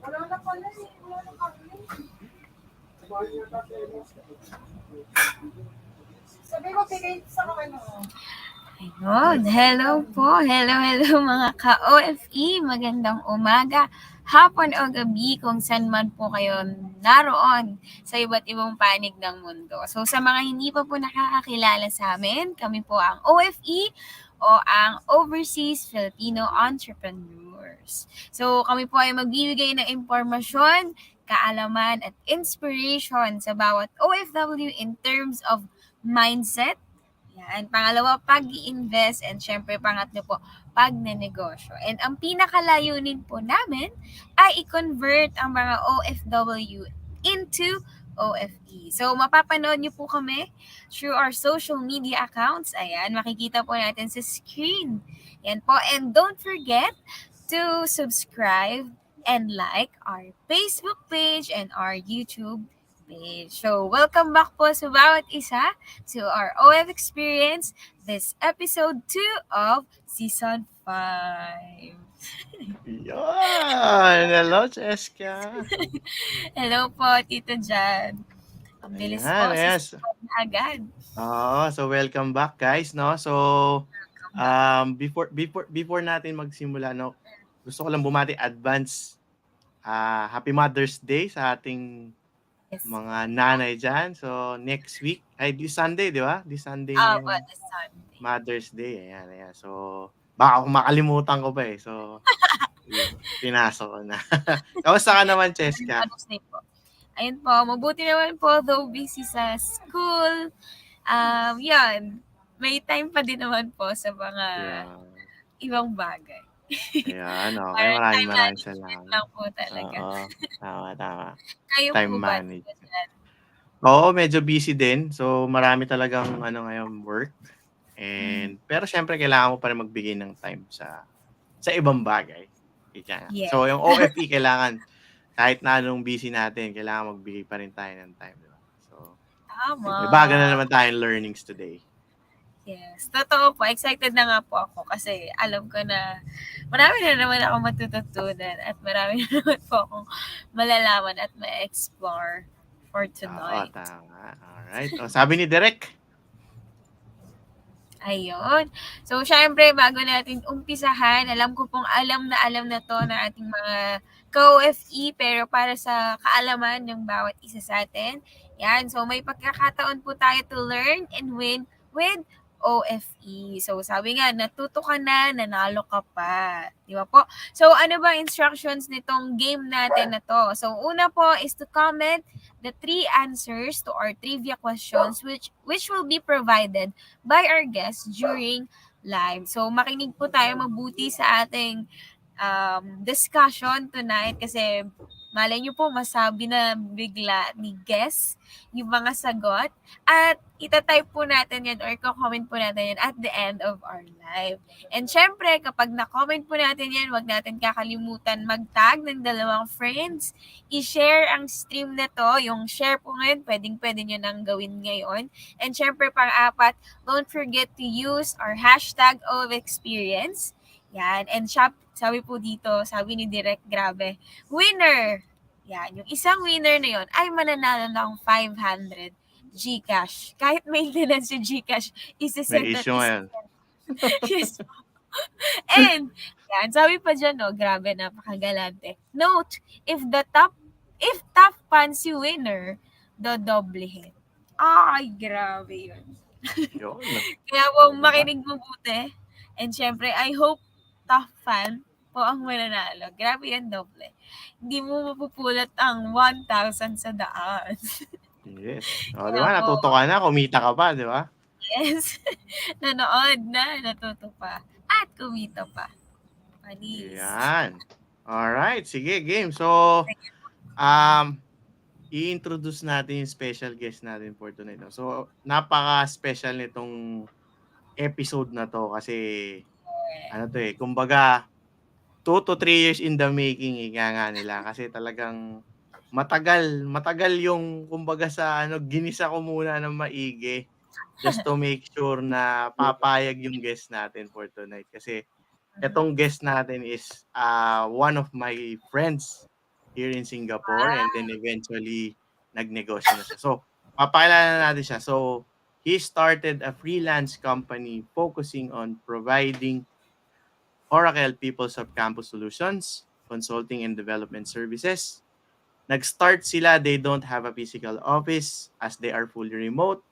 Wala na pala eh. Wala na kami. Sabi ko, bigay sa ano. Ayun. Hello po. Hello mga ka-OFE. Magandang umaga, hapon o gabi kung saan man po kayo naroon sa iba't ibang panig ng mundo. So sa mga hindi pa po nakakakilala sa amin, kami po ang OFE o ang Overseas Filipino Entrepreneurs. So kami po ay magbibigay ng impormasyon, kaalaman at inspiration sa bawat OFW in terms of mindset. Yan. Pangalawa, pag-i-invest. And syempre, pangatlo po, pagnenegosyo. And ang pinakalayunin po namin ay i-convert ang mga OFW into OFE. So, mapapanood niyo po kami through our social media accounts. Ayan, makikita po natin sa screen. Yan po. And don't forget to subscribe and like our Facebook page and our YouTube page. So, welcome back po sa bawat isa to our OFExperience, this episode 2 of Season 5. Yan! Hello, Cheska. Hello po, Tito Jan. Ang bilis po, Ayan. season 5 na agad. So welcome back, guys, no? So before natin magsimula, no, gusto ko lang bumati advance Happy Mother's Day sa ating mga nanay dyan. So next week, this Sunday, di ba? This Sunday na yung This Sunday. Mother's Day. Ayan. So baka kung makalimutan ko pa eh. So pinasok ko na. Kamusta ka naman, Cheska? Ayun po, mabuti naman po, though busy sa school. Yan, may time pa din naman po sa mga ibang bagay. Ayan, okay. Maraming salamat. Lang po talaga. Oo, tama. Kayo time po ba? management. Oo, medyo busy din. So, marami talagang ngayon work. And pero syempre kailangan mo pa rin magbigay ng time sa ibang bagay. Yes. So, yung OFE kailangan kahit na anong busy natin, kailangan magbigay pa rin tayo ng time, diba? So, tama. May bago na naman tayong learnings today. Yes. Totoo po. Excited na nga po ako kasi alam ko na marami na naman ako matututunan at marami na naman po akong malalaman at ma-explore for tonight. Oo, tama. Alright. Sabi ni Derek. Ayun. So, syempre, bago natin umpisahan, alam ko pong alam na to ng ating mga ka-OFE, pero para sa kaalaman ng bawat isa sa atin, yan. So, may pagkakataon po tayo to learn and win with OFE. So, sabi nga, natuto ka na, nanalo ka pa. Di ba po? So, ano ba instructions nitong game natin na to? So, una po is to comment the 3 answers to our trivia questions which will be provided by our guests during live. So, makinig po tayo mabuti sa ating discussion tonight kasi malay nyo po masabi na bigla ni guest yung mga sagot at itatype po natin yan or comment po natin yan at the end of our live. And syempre, kapag na-comment po natin yan, wag natin kakalimutan mag-tag ng 2 friends. I-share ang stream na to. Yung share po ngayon, pwede nyo nang gawin ngayon. And syempre, pang-apat, don't forget to use our hashtag OFExperience. Yan. And sabi po dito, sabi ni Direk, grabe, winner! Yan. Yung isang winner na yon ay mananalo ng 500 GCash. Kahit maintenance yung GCash, isi-send May issue ngayon. Yes. And, yan, sabi pa dyan, no, grabe, napakagalante. Note, if top fancy winner, dodoblehin. Ay, grabe yun. Kaya po, makinig mabuti. And syempre, I hope top fan po ang mananalo. Grabe yan, doble. Hindi mo mapupulot ang 1,000 sa daan. Yes. Di ba? Natuto ka na, kumita ka pa, di ba? Yes. Nanood na, natuto pa. At kumita pa. Panis. Yan. Alright, sige, game. So, i-introduce natin yung special guest natin for tonight. So, napaka-special nitong episode na to kasi kumbaga 2 to 3 years in the making nga nila kasi talagang matagal yung kumbaga sa ginisa ko muna ng maigi just to make sure na papayag yung guest natin for tonight kasi etong guest natin is one of my friends here in Singapore, and then eventually nagnegosyo na siya. So, papakilala natin siya. So, he started a freelance company focusing on providing Oracle PeopleSoft Campus Solutions, consulting and development services. Nag-start sila, they don't have a physical office as they are fully remote.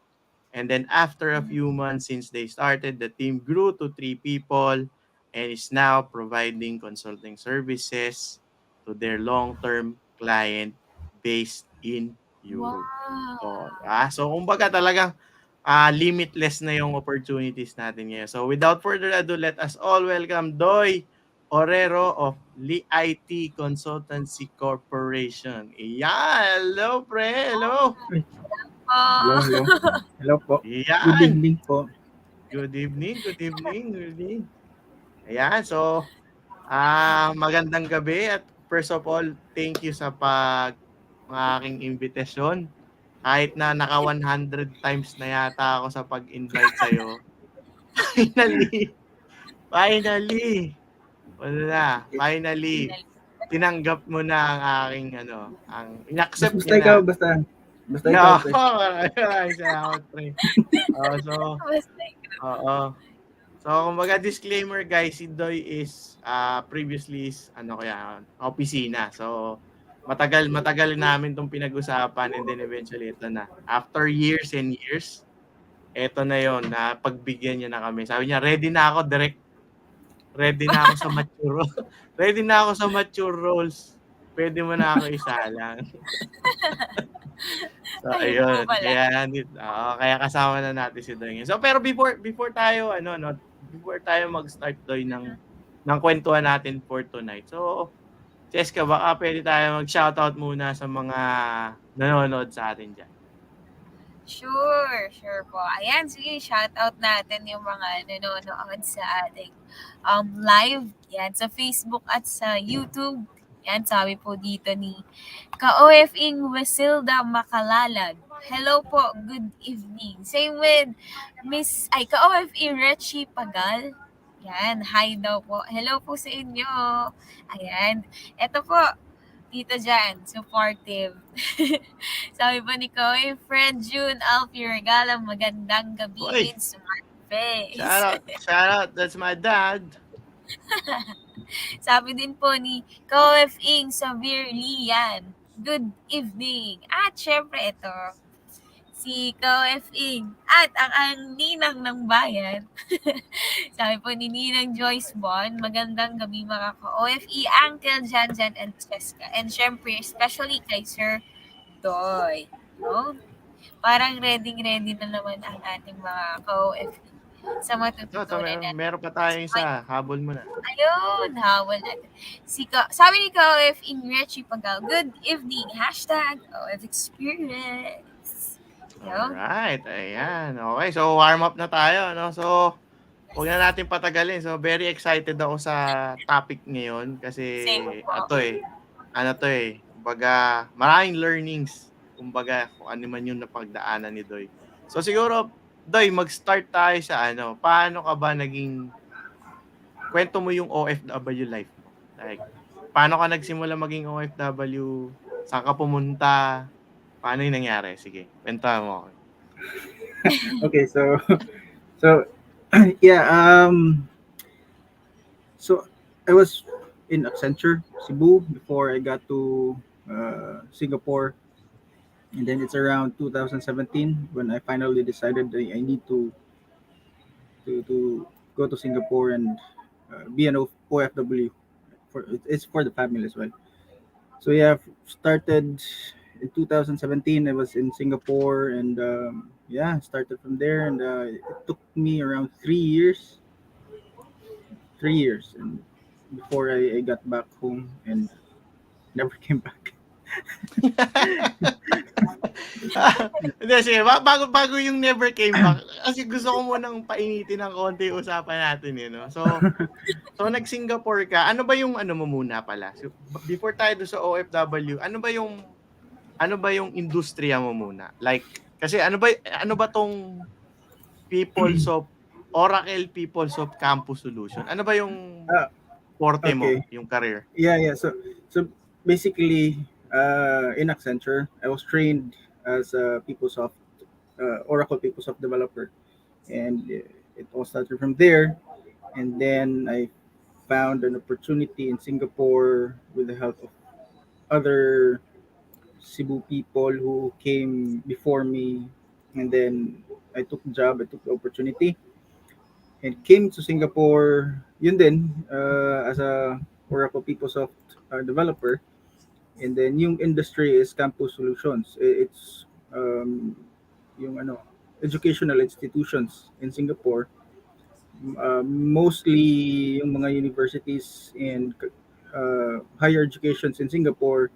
And then after a few months since they started, the team grew to 3 people and is now providing consulting services to their long-term client based in Europe. Wow. So kumbaga talagang limitless na yung opportunities natin ngayon. So without further ado, let us all welcome Doy Oreiro of IT Consultancy Corporation. Iyan! Hello, pre! Hello! Hello, Oh. hello. Hello po. Good Iyan! evening po. Good evening, good evening, good evening. Ayan, so magandang gabi at first of all, thank you sa aking invitasyon. Kahit na naka 100 times na yata ako sa pag-invite sa'yo. Finally, finally, finally, tinanggap mo na ang aking in-accept Basta niya na. ikaw, basta ikaw, pre. Maraming salamat, pre. Basta Oo. So, kumbaga disclaimer guys, si Doy is previously is opisina. So, matagal namin 'tong pinag-usapan and then eventually ito na. After years and years, eto na 'yon na pagbigyan niya na kami. Sabi niya, "Ready na ako, direct. Ready na ako sa mature. Ready na ako sa mature roles. Pwede mo na ako isalang." So, Ayun po ayun. pala. Kaya kasama na natin si Doy ngayon. So, pero before tayo mag-start Doy ng kwentuhan natin for tonight. So, Cheska, baka pwede tayo mag-shoutout muna sa mga nanonood sa atin diyan. Sure po. Ayan, sige, shoutout natin yung mga nanonood sa ating live. Yan, sa Facebook at sa YouTube. Yan, sabi po dito ni ka-OFE Wasilda Makalalag. Hello po, good evening. Same with ka-OFE Richie Pagal. Yan, hi daw po. Hello po sa inyo. Ayan, eto po, dito dyan, supportive. Sabi po ni Koy, friend June Alfie Regala, magandang gabi Uy! with smart face. Shout out, that's my dad. Sabi din po ni ka-OFE Xavier Lian, good evening. At syempre ito, si ka-OFE at ang ninang ng bayan. Sabi po ni Ninang Joyce Bon, magandang gabi mga ka-OFE, Uncle Janjan and Cheska. And syempre, especially kay Sir Doy. No? Parang ready na naman ang ating mga ka-OFE sa matututunan natin. Meron pa tayong isa. Habol mo na. Ayun, hawal natin. Sabi ni ka-OFE Richie Pagal, good evening, #OFExperience. Alright, ayan. Okay, so warm up na tayo. No? So, huwag na natin patagalin. So, very excited ako sa topic ngayon kasi Same po. kumbaga, maraming learnings. Kumbaga, kung ano man yung napagdaanan ni Doy. So, siguro, Doy, mag-start tayo sa paano ka ba kwento mo yung OFW life mo. Like, paano ka nagsimula maging OFW? Saan ka pumunta? Paano yung nangyari? Sige, kwentahan mo ako. Okay, so yeah, so I was in Accenture, Cebu, before I got to Singapore. And then it's around 2017 when I finally decided I need to go to Singapore and be an OFW. It's for the family as well. So yeah, started in 2017. I was in Singapore and started from there. And it took me around 3 years. 3 years, and before I got back home and never came back. Hindi, sige. Bago yung never came back. Kasi gusto ko munang painitin ng konti yung usapan natin. No? So nag-Singapore ka. Ano ba yung mo muna pala? So, before tayo do sa OFW, ano ba yung industriya mo muna? Like, kasi ano ba tong Oracle PeopleSoft Campus Solution? Ano ba yung forte mo, Okay. yung career? Yeah. So basically, in Accenture, I was trained as a PeopleSoft, Oracle PeopleSoft developer, and it all started from there. And then I found an opportunity in Singapore with the help of other Cebu people who came before me, and then I took the job, I took the opportunity, and came to Singapore. Yun din, as a Oracle PeopleSoft developer. And then yung industry is campus solutions. It's yung ano, educational institutions in Singapore. Mostly yung mga universities and higher educations in Singapore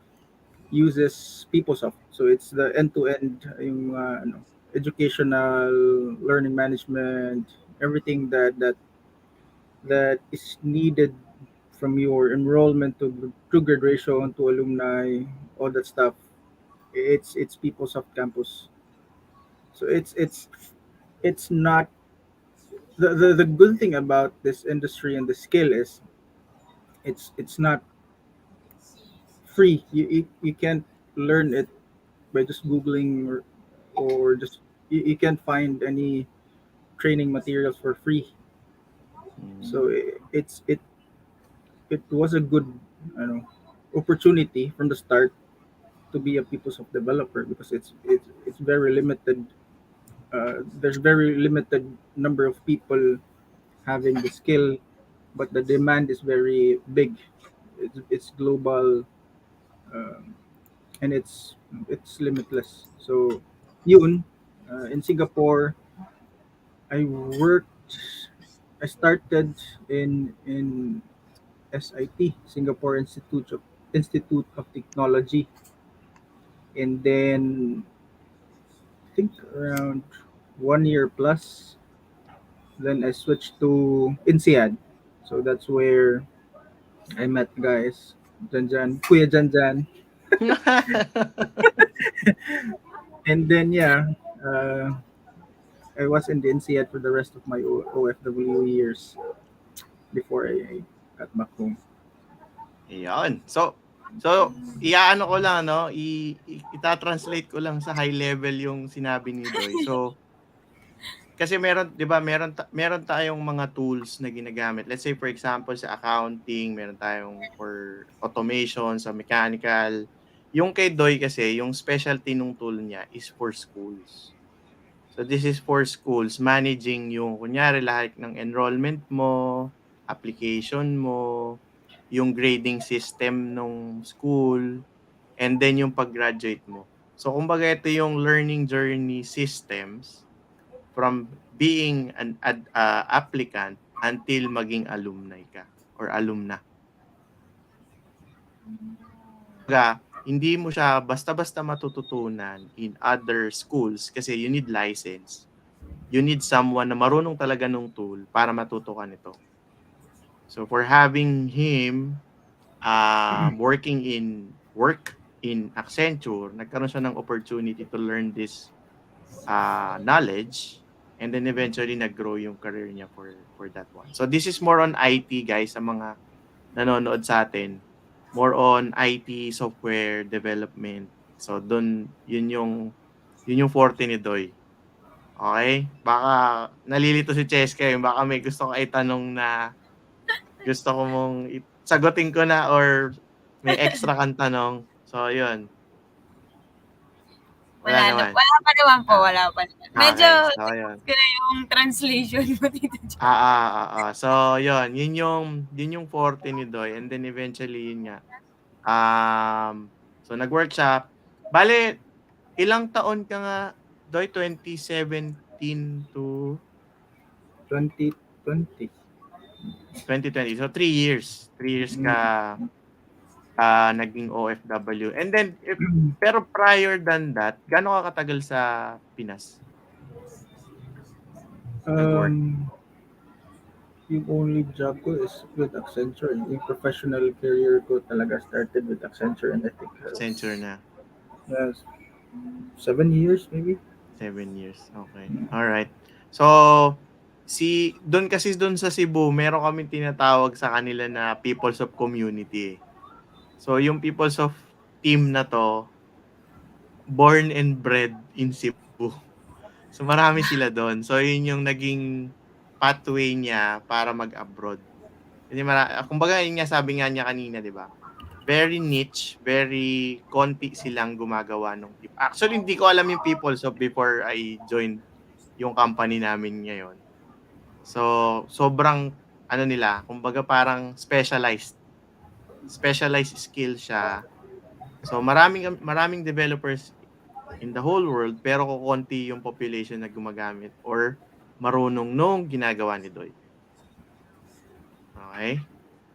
uses PeopleSoft. So it's the end-to-end yung ano, educational, learning management, everything that is needed from your enrollment to graduation to alumni, all that stuff. It's PeopleSoft campus. So it's not the good thing about this industry and the skill is it's not free. You can't learn it by just googling or just you can't find any training materials for free. So it was a good opportunity from the start to be a PeopleSoft developer because it's very limited. There's very limited number of people having the skill, but the demand is very big. It's global, um, and it's limitless. So, yun, in Singapore, I worked. I started in SIT, Singapore Institute of Technology, and then I think around 1 year plus. Then I switched to INSEAD. So that's where I met guys. Janjan, Kuya Janjan. And then, yeah, uh, I was in the INSEAD for the rest of my OFW years before I got back home. Ayun. So iaano ko lang no, ita-translate ko lang sa high level yung sinabi ni Doy. So kasi meron 'di ba meron tayong mga tools na ginagamit. Let's say for example sa accounting, meron tayong for automation, sa mechanical. Yung kay Doy kasi yung specialty nung tool niya is for schools. So this is for schools, managing yung kunyari lahat ng enrollment mo, application mo, yung grading system nung school, and then yung pag-graduate mo. So kumbaga ito yung learning journey systems from being an applicant until maging alumni ka or alumna. Kumbaga, hindi mo siya basta-basta matututunan in other schools kasi you need license. You need someone na marunong talaga nung tool para matuto ka nito. So for having him work in Accenture, nagkaroon siya ng opportunity to learn this knowledge, and then eventually nag-grow yung career niya for that one. So this is more on IT guys sa mga nanonood sa atin. More on IT software development. So yun yung forte ni Doy. Okay? Baka nalilito si Cheska eh. Baka may gusto kang itanong na gusto ko mong sagutin ko na or may extra kang tanong. So, yun. Wala naman. Wala pa naman po, Ah, wala pa naman. Medyo okay. So, yun. ko na yung translation mo dito. So, yun. Yun yung forte ni Doy. And then eventually, yun nga. So, nag-workshop. Bale, ilang taon ka nga, Doy? 2017 to 2020. 2020. So, 3 years. 3 years ka naging OFW. And then, pero prior than that, gaano ka katagal sa Pinas? Nag-work? Yung only job ko is with Accenture. Yung professional career ko talaga started with Accenture, and I think Accenture na. yes, 7 years maybe. 7 years. Okay. Alright. So, doon kasi doon sa Cebu, meron kaming tinatawag sa kanila na Peoples of Community. So yung Peoples of team na 'to, born and bred in Cebu. So marami sila do'n. So yun yung naging pathway niya para mag-abroad. Kasi kumbaga yun nga sabi nga niya kanina 'di ba, very niche, very konti silang gumagawa nung actually hindi ko alam yung Peoples of before I joined yung company namin ngayon. So, sobrang ano nila, kumbaga parang specialized skill siya. So, maraming maraming developers in the whole world pero kokonti yung population na gumagamit or marunong nung ginagawa ni Doy. Okay?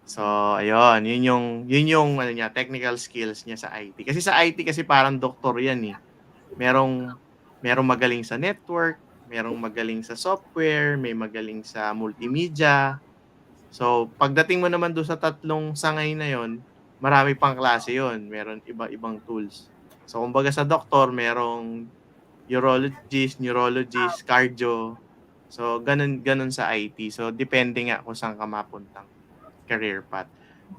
So, ayun, yun yung ano niya, technical skills niya sa IT. Kasi sa IT kasi parang doktor 'yan, eh. Merong merong magaling sa network, merong magaling sa software, may magaling sa multimedia. So, pagdating mo naman dun sa tatlong sangay na yon, marami pang klase yon. Meron iba-ibang tools. So, kumbaga sa doktor merong urologist, neurologist, cardio. So, ganun ganun sa IT. So, depende nga kung saan ka mapuntang career path.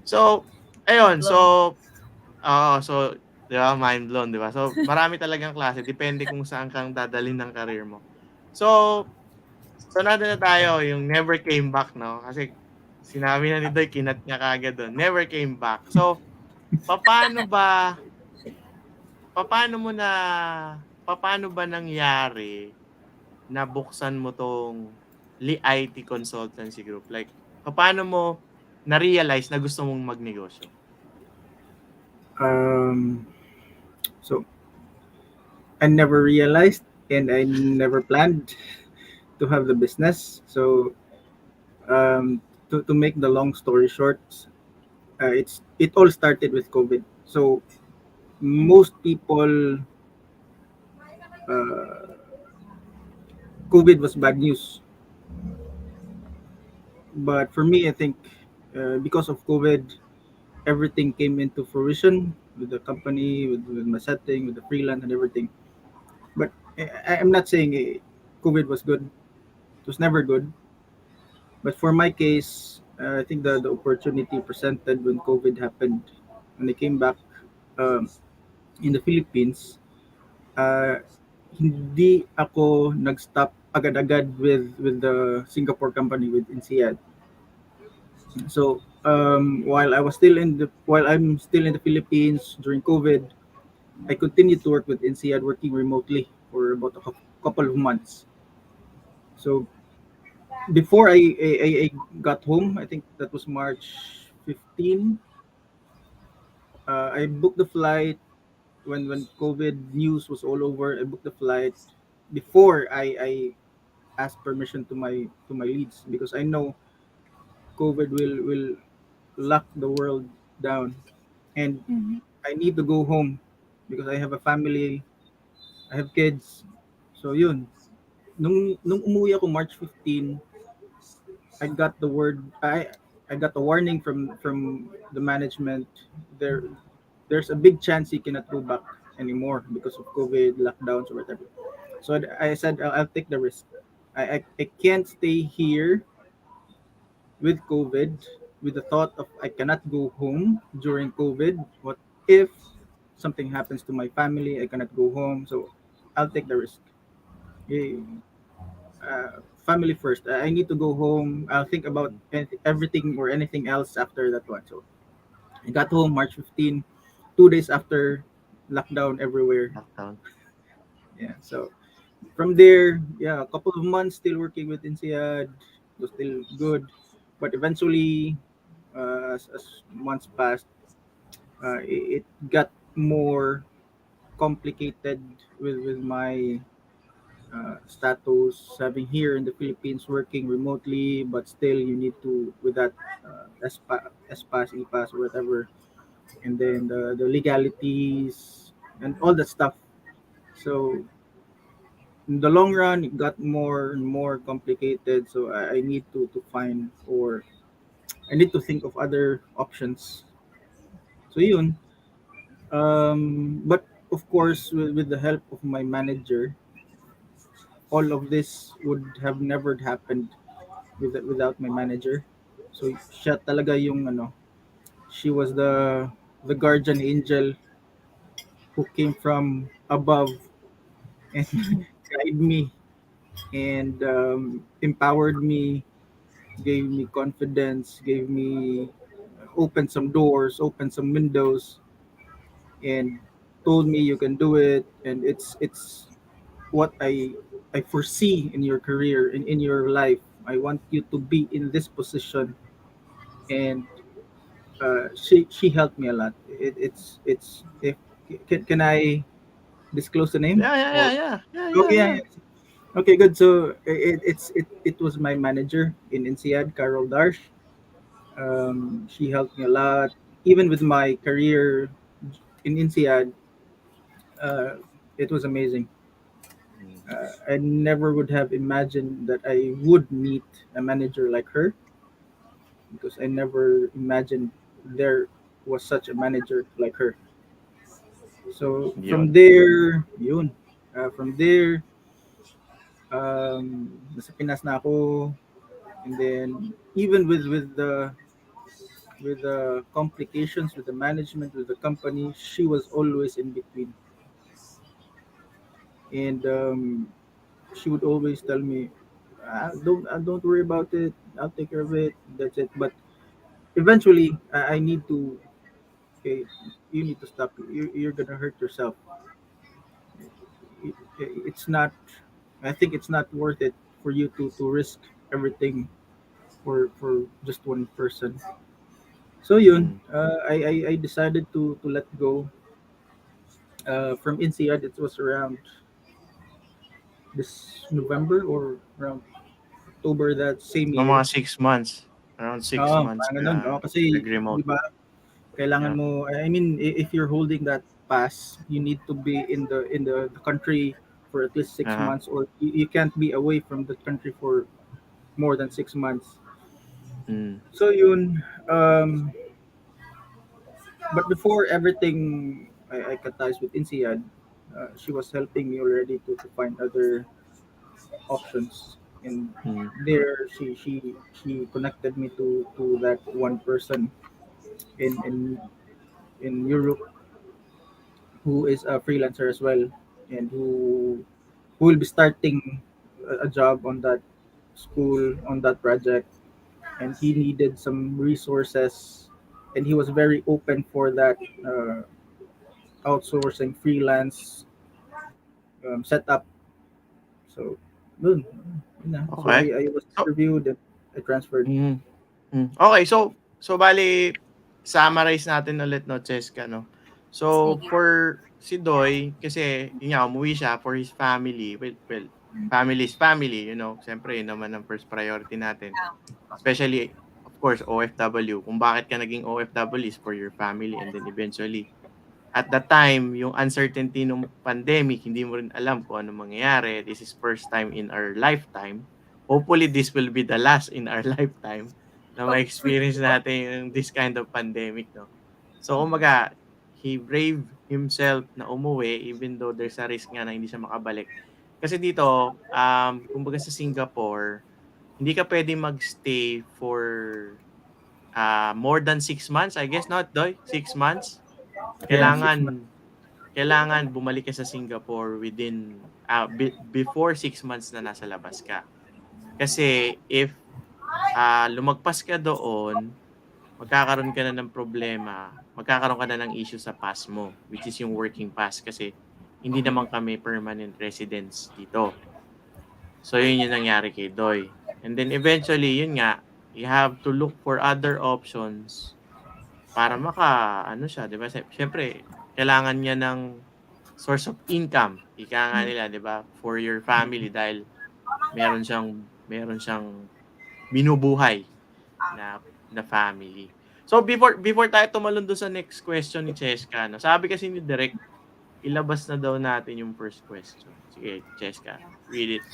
So, ayun. So, Blown. oo. So, 'di ba, mind blown, 'di ba? So, marami talagang klase depende kung saan kang dadalhin ng career mo. So, nandun na tayo yung never came back 'no, kasi sinabi na ni Doy kinat niya kaagad dun, never came back. So, papaano ba papaano mo na papaano ba nangyari na buksan mo 'tong IT consultancy group? Like, papaano mo na-realize na gusto mong magnegosyo? Um, so I never realized and I never planned to have the business. So to make the long story short, it all started with COVID. So most people, uh, COVID was bad news. But for me, I think because of COVID, everything came into fruition with the company, with my setting, with the freelance and everything. But I'm not saying COVID was good. It was never good. But for my case, I think the opportunity presented when COVID happened, when I came back um, in the Philippines, uh, hindi ako nag-stop agad-agad with the Singapore company with INSEAD. So while I'm still in the Philippines during COVID, I continued to work with INSEAD working remotely for about a couple of months. So before I got home, I think that was March 15. I booked the flight when COVID news was all over. I booked the flight before I asked permission to my leads because I know COVID will lock the world down, and Mhm. I need to go home because I have a family, I have kids. So yun, nung umuwi ako March 15, I got the word I got a warning from the management. There's a big chance he cannot go back anymore because of COVID lockdowns or whatever. So I said I'll take the risk. I can't stay here with COVID with the thought of I cannot go home during COVID. What if something happens to my family? I cannot go home. So I'll take the risk. Eh, family first. I need to go home. I'll think about everything or anything else after that one. So I got home March 15, 2 days after lockdown everywhere. Lockdown. Yeah. So from there, yeah, a couple of months still working with INSEAD. Was still good, but eventually, as months passed, it got more complicated with my status having here in the Philippines working remotely, but still you need to with that SPAS, EPAS, or whatever, and then the legalities and all that stuff. So in the long run, it got more and more complicated. So I need to find or I need to think of other options. So yun. But of course, with the help of my manager, all of this would have never happened without my manager. So siya talaga yung ano, she was the the guardian angel who came from above and guided me and empowered me, gave me confidence, gave me opened some doors, opened some windows, and told me you can do it. And it's what I foresee in your career, in your life. I want you to be in this position, and she helped me a lot. It's if can I disclose the name Yeah, yeah, or yeah, yeah. Yeah, oh yeah, yeah, yeah. yeah. Okay, good. So it was my manager in INSEAD, Carol Darsh. She helped me a lot, even with my career in INSEAD. Uh, it was amazing. Mm. I never would have imagined that I would meet a manager like her because I never imagined there was such a manager like her. So from Yun. there, yun. From there, nasa Pinas na ako. And then even with the complications with the management with the company, she was always in between. And she would always tell me, don't worry about it. I'll take care of it. That's it. But eventually, I need to. Okay, you need to stop. You're gonna hurt yourself. It's not. I think it's not worth it for you to risk everything for just one person. So yun, Mm. I decided to let go. From INSEAD, it was around this November or around October that same So, year. mga 6 months. Around 6 months Parang ka ganun. Kasi, di nag-remote. ba, kailangan Yeah. mo, I mean, if you're holding that pass, you need to be in the country for at least six Uh-huh. months, or you can't be away from the country for more than 6 months. Mm. So yun, but before everything, I cut ties with INSEAD. She was helping me already to find other options, and Mm. there she connected me to that one person in Europe who is a freelancer as well, and who will be starting a job on that school on that project, and he needed some resources, and he was very open for that outsourcing freelance setup. So, dun, yun na. So Okay. I was So interviewed and I transferred. mm. Okay, so bale summarize natin ulit 'no, Cheska 'no. So Sige. for si Doy kasi yun nga umuwi siya for his family, well, family is family, siyempre yun naman ang first priority natin. Especially of course OFW, kung bakit ka naging OFW is for your family and then eventually at that time, yung uncertainty nung pandemic, hindi mo rin alam kung anong mangyayari. This is first time in our lifetime. Hopefully, this will be the last in our lifetime na Hopefully. ma-experience natin yung this kind of pandemic, no? So, kumbaga, he braved himself na umuwi even though there's a risk nga na hindi siya makabalik. Kasi dito, kumbaga sa Singapore, hindi ka pwedeng magstay for more than 6 months, I guess, not, Doy? 6 months? Yeah, 6 months. Kailangan bumalik ka sa Singapore within, before 6 months na nasa labas ka. Kasi if, lumagpas ka doon, magkakaroon ka na ng issue sa pass mo, which is yung working pass kasi hindi naman kami permanent residents dito. So, yun yung nangyari kay Doy. And then eventually, yun nga, you have to look for other options para ano siya, 'di ba? Siyempre kailangan niya ng source of income, ika nga nila, 'di ba? For your family dahil meron siyang binubuhay na family. So before tayo tumalon dun sa next question ni Cheska 'no, sabi kasi ni Direk, ilabas na daw natin yung first question. Sige, Cheska, read it.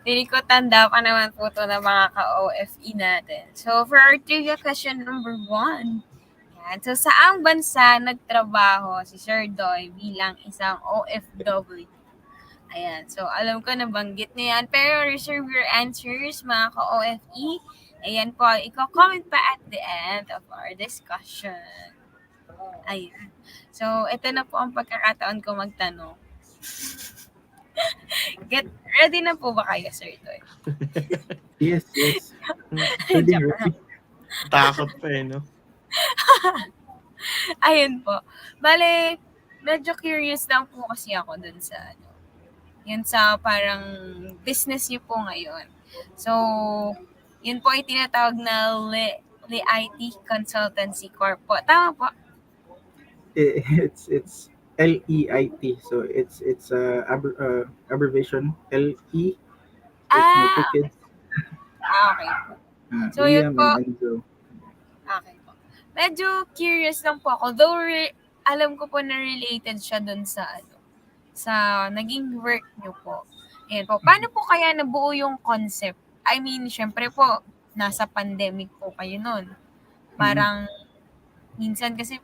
Feeling ko tanda pa naman po ito ng mga ka-OFE natin. So, for our trivia question number 1. Yan. So, saang bansa nagtrabaho si Sir Doy bilang isang OFW? Ayan. So, alam ko nabanggit na yan. Pero reserve your answers, mga ka-OFE. Ayan po, i-comment pa at the end of our discussion. Ayan. So, ito na po ang pagkakataon ko magtanong. Get ready na po ba kayo, Sir Doy? Yes, yes. Ready, Joke lang. ready. Takot pa eh, no? Ayun po. Bale, medyo curious lang po kasi ako dun sa yun sa parang business niyo po ngayon. So, yun po ay tinatawag na IT Consultancy Corp po. Tama po? It's LEIT. So it's abbreviation LE. It's my two Ah, kids, okay po. So, yun Liam po. and Enzo. Okay po. Medyo curious lang po ako. Though, alam ko po na related siya dun sa sa naging work niyo po. Ayan po. Paano po kaya nabuo yung concept? I mean, syempre po, nasa pandemic po kayo nun. Parang, minsan kasi,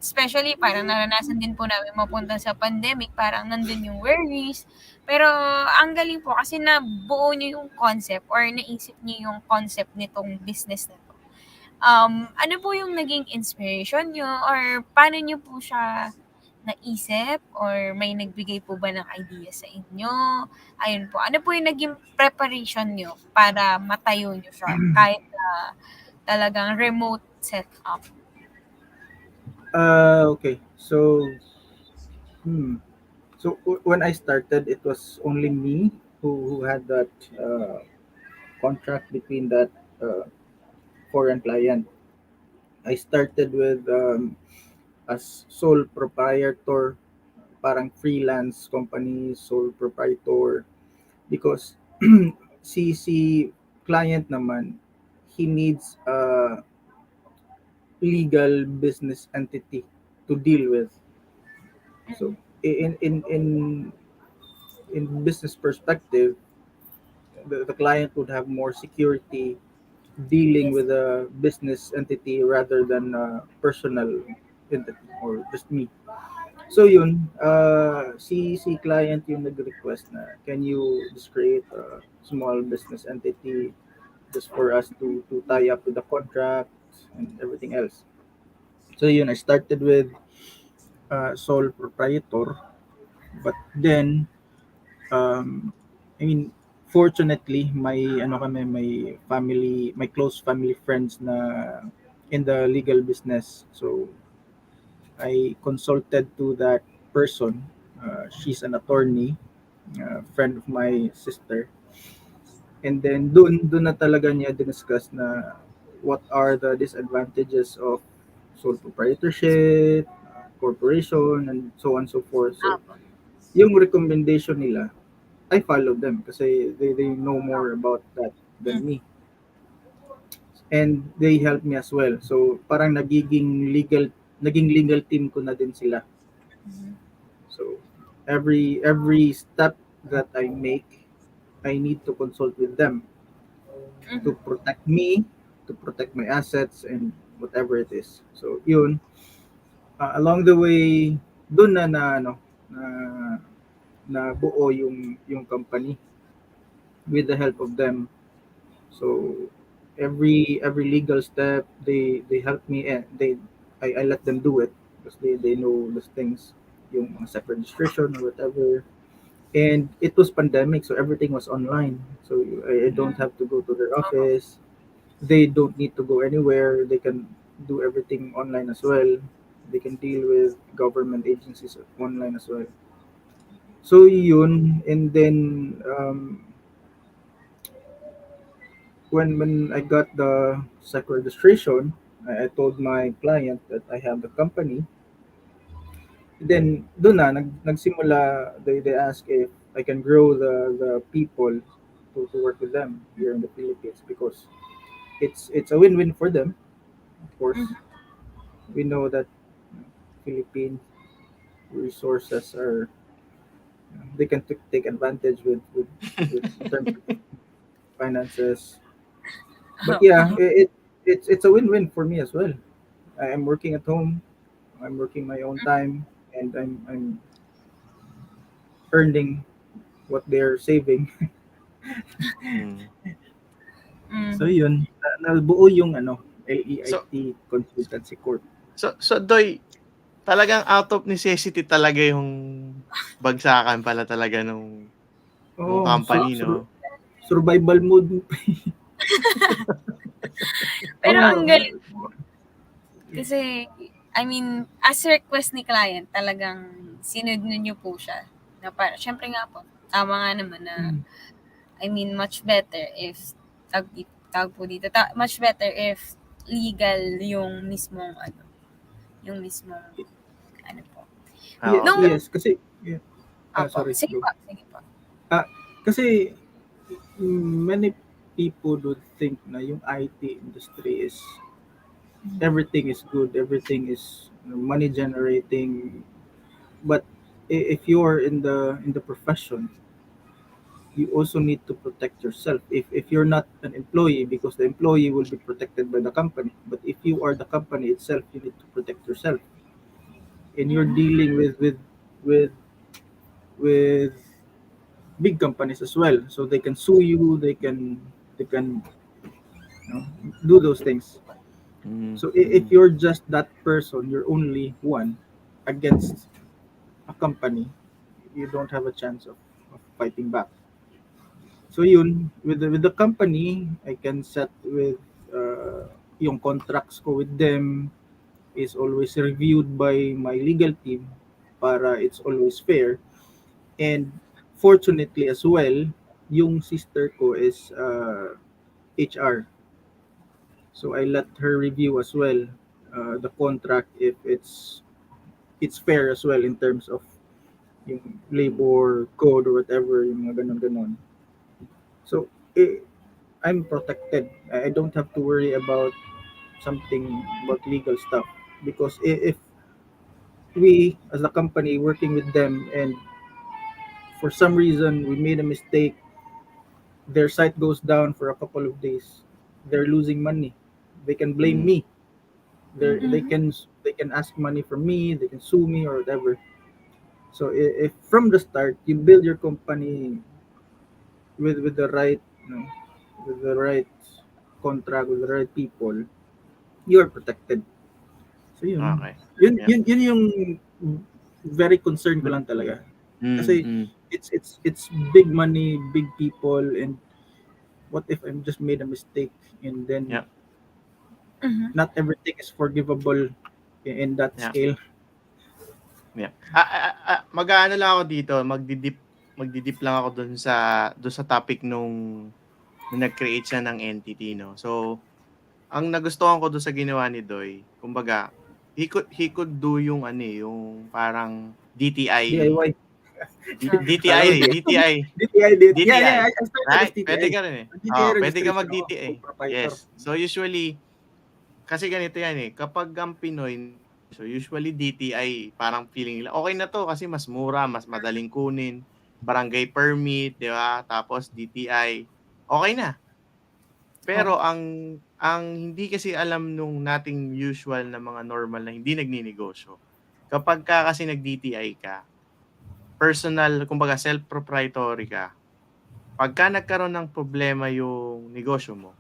especially, parang naranasan din po namin mapunta sa pandemic, parang nandun yung worries. Pero, ang galing po kasi nabuo niyo yung concept or naisip niyo yung concept nitong business na to. Ano po yung naging inspiration niyo or paano niyo po siya naisip or may nagbigay po ba ng idea sa inyo? Ayun po. Ano po yung naging preparation niyo para matayo niyo siya kahit talagang remote setup? Okay. So, when I started, it was only me who had that contract between that uh, foreign client. I started with as sole proprietor, parang freelance company, sole proprietor, because si client naman, he needs a legal business entity to deal with. So in business perspective, the client would have more security dealing Yes. with a business entity rather than a personal entity or just me. So yun, si client yung nag-request na can you just create a small business entity just for us to tie up with the contract and everything else. So yun, I started with sole proprietor, but then I mean, fortunately, my close family friends na in the legal business. So I consulted to that person. She's an attorney, friend of my sister. And then dun na talaga niya diniscuss na what are the disadvantages of sole proprietorship, corporation, and so on and so forth. So Apo. yung recommendation nila, I followed them kasi they know more about that than me. And they helped me as well. So parang naging legal team ko na din sila. So every step that I make, I need to consult with them to protect me, to protect my assets and whatever it is. So yun, along the way doon na na buo yung company with the help of them. So every legal step they help me and I let them do it because they know those things, yung mga separate registration or whatever. And it was pandemic, so everything was online. So I don't have to go to their office. They don't need to go anywhere. They can do everything online as well. They can deal with government agencies online as well. So yun, and then when I got the SEC registration, I told my client that I have the company. Then doon na nagsimula, they ask if I can grow the people to work with them here in the Philippines because it's a win-win for them. Of course, we know that Philippine resources are they can take advantage with in terms of finances. But yeah, it's a win-win for me as well. I'm working at home. I'm working my own time, and I'm earning what they're saving. Mm. So yun, nabuo yung So, LEIT Consultancy Corp. So Doy, talagang out of necessity talaga yung bagsakan pala talaga nung Oo, company, no? survival mode. Pero ang Oo, galing kasi, I mean, as request ni client, talagang sinunod niyo po siya. Na para, syempre nga po, tama nga naman na, I mean, much better if, tawag po dito, much better if legal yung mismong, yung mismong, ano po. Oo. Nung, yes, kasi yeah. Apo, Sorry, sige go. po, sige po. Kasi many people would think na yung IT industry is everything is good, everything is money generating, but if you're in the profession, you also need to protect yourself. If you're not an employee, because the employee will be protected by the company, but if you are the company itself, you need to protect yourself. And you're dealing with with big companies as well, so they can sue you, they can do those things. So if you're just that person, you're only one against a company, you don't have a chance of fighting back. So yun, with the company, I can set with yung contracts ko with them is always reviewed by my legal team para it's always fair. And fortunately as well, yung sister ko is HR. So I let her review as well the contract if it's fair as well in terms of yung labor code or whatever, yung mga ganon-ganon. So I'm protected. I don't have to worry about something about legal stuff because if we as a company working with them and for some reason we made a mistake, their site goes down for a couple of days, they're losing money, they can blame me. They can ask money from me, they can sue me or whatever. So if from the start you build your company with the right, with the right contract with the right people, you are protected. So yun. Okay. Yun Yeah. yun yung very concerned ko lang talaga. Kasi it's big money, big people, and what if I'm just made a mistake and then Yeah. not everything is forgivable in that Yeah. scale. Yeah. Mag-aano lang ako dito, magdidip lang ako doon sa topic nung nag-create siya ng entity, no. So, ang nagustuhan ko doon sa ginawa ni Doy, kumbaga, he could do yung ano yung parang DTI. DIY. DTI, Kala ko DTI. DTI did. DTI. I started as Right? DTI. Pwede ka rin eh. DTI Pwede ka registration ako, mag-DTI. sole proprietor. Yes. So usually, kasi ganito yan eh, kapag ang Pinoy, so usually DTI, parang feeling nila, okay na to kasi mas mura, mas madaling kunin, barangay permit, di ba? Tapos DTI, okay na. Pero ang hindi kasi alam nung nating usual na mga normal na hindi nagninegosyo, kapag ka kasi nag-DTI ka, personal, kumbaga self-proprietary ka, pagka nagkaroon ng problema yung negosyo mo,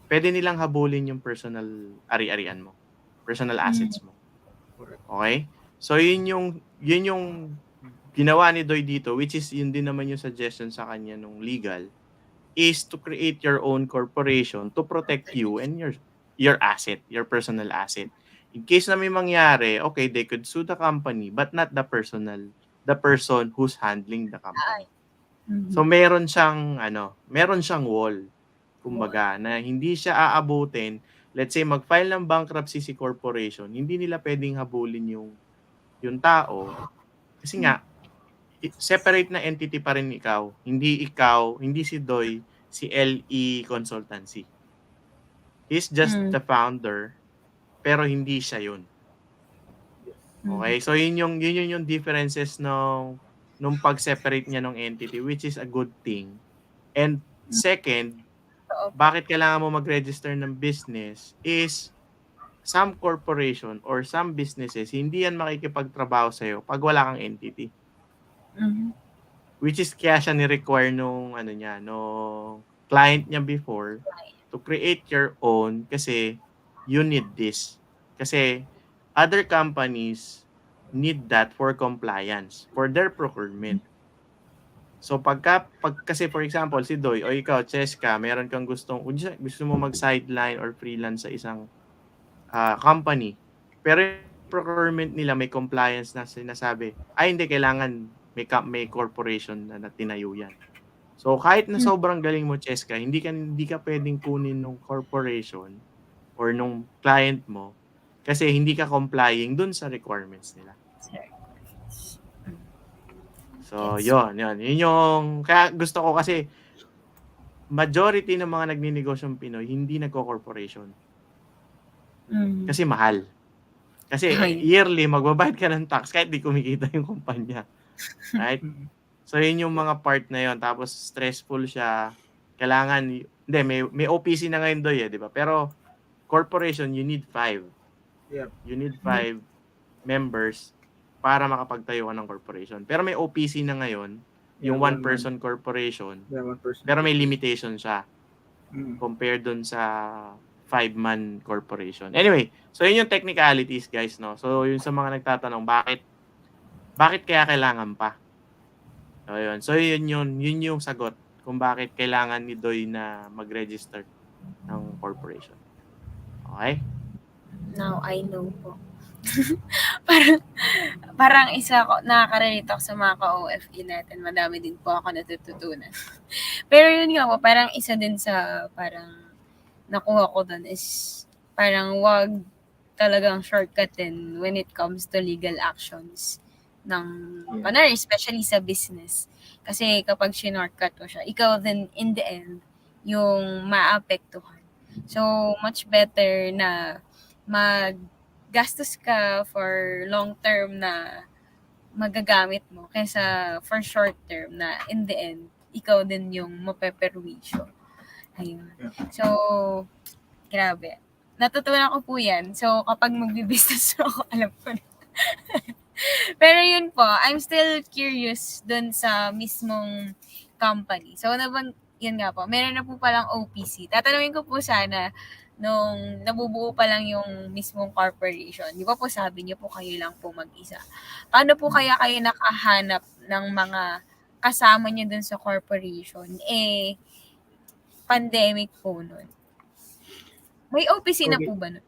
pwede nilang habulin yung personal ari-arian mo, personal assets mo. Okay? So yun yung ginawa ni Doy dito, which is yun din naman yung suggestion sa kanya nung legal, is to create your own corporation to protect you and your asset, your personal asset. In case na may mangyari, okay, they could sue the company but not the person who's handling the company. So meron siyang wall. Kumbaga, na hindi siya aabutin. Let's say mag-file ng bankruptcy si corporation, hindi nila pwedeng habulin yung tao kasi nga separate na entity pa rin ikaw, hindi si Doy, si LE Consultancy. He's just the founder, pero hindi siya yun. Okay? So yun yung differences nung pag-separate niya ng entity, which is a good thing. And second, bakit kailangan mo mag-register ng business is some corporation or some businesses, hindi yan makikipagtrabaho sa'yo pag wala kang entity. Which is kaya siya ni-require nung client niya before to create your own kasi you need this. Kasi other companies need that for compliance, for their procurement. So kasi for example, si Doy o ikaw, Cheska, meron kang gusto mo mag-sideline or freelance sa isang company. Pero yung procurement nila may compliance na sinasabi, ay hindi, kailangan may corporation na tinayo yan. So kahit na sobrang galing mo, Cheska, hindi ka pwedeng kunin nung corporation or nung client mo kasi hindi ka complying dun sa requirements nila. So, Yes. yun. Yun yung, kaya gusto ko kasi, majority ng mga nagninegosyong Pinoy, hindi nagko-corporation. Kasi mahal. Kasi Ay. yearly, magbabayad ka ng tax kahit di kumikita yung kumpanya. Right? So, yun yung mga part na yun. Tapos, stressful siya. Kailangan, hindi, may OPC na ngayon doy di ba? Pero, corporation, you need 5. Yeah. You need 5 members para makapagtayo ka ng corporation. Pero may OPC na ngayon, yung Yeah, one-person corporation, Yeah, 1%. pero may limitation siya Mm. compared dun sa 5-man corporation. Anyway, so yun yung technicalities, guys, no? So, yun sa mga nagtatanong, bakit kaya kailangan pa? So, yun. So, yun yung sagot kung bakit kailangan ni Doy na mag-register ng corporation. Okay? Now I know po. parang nakaka-relate ako sa mga ka-OFE natin. Madami din po ako natututunan. Pero yun nga po, parang isa din sa parang nakuha ko dun is parang wag talagang shortcutin when it comes to legal actions ng kunwari, especially sa business. Kasi kapag shortcut mo siya, ikaw din in the end yung maapektuhan. So, much better na maggastos ka for long term na magagamit mo kaysa for short term na in the end, ikaw din yung mapeperwisyo. Ayun. So, grabe. Natutunan ko po yan. So, kapag magbi-business ako, alam ko na. Pero yun po, I'm still curious dun sa mismong company. So, yun nga po, meron na po palang OPC. Tatanungin ko po sana, nung nabubuo pa lang yung mismong corporation, di ba po sabi niyo po kayo lang po mag-isa. Paano po kaya kayo nakahanap ng mga kasama niyo dun sa corporation? Pandemic po nun. May OPC na Okay. po ba nun?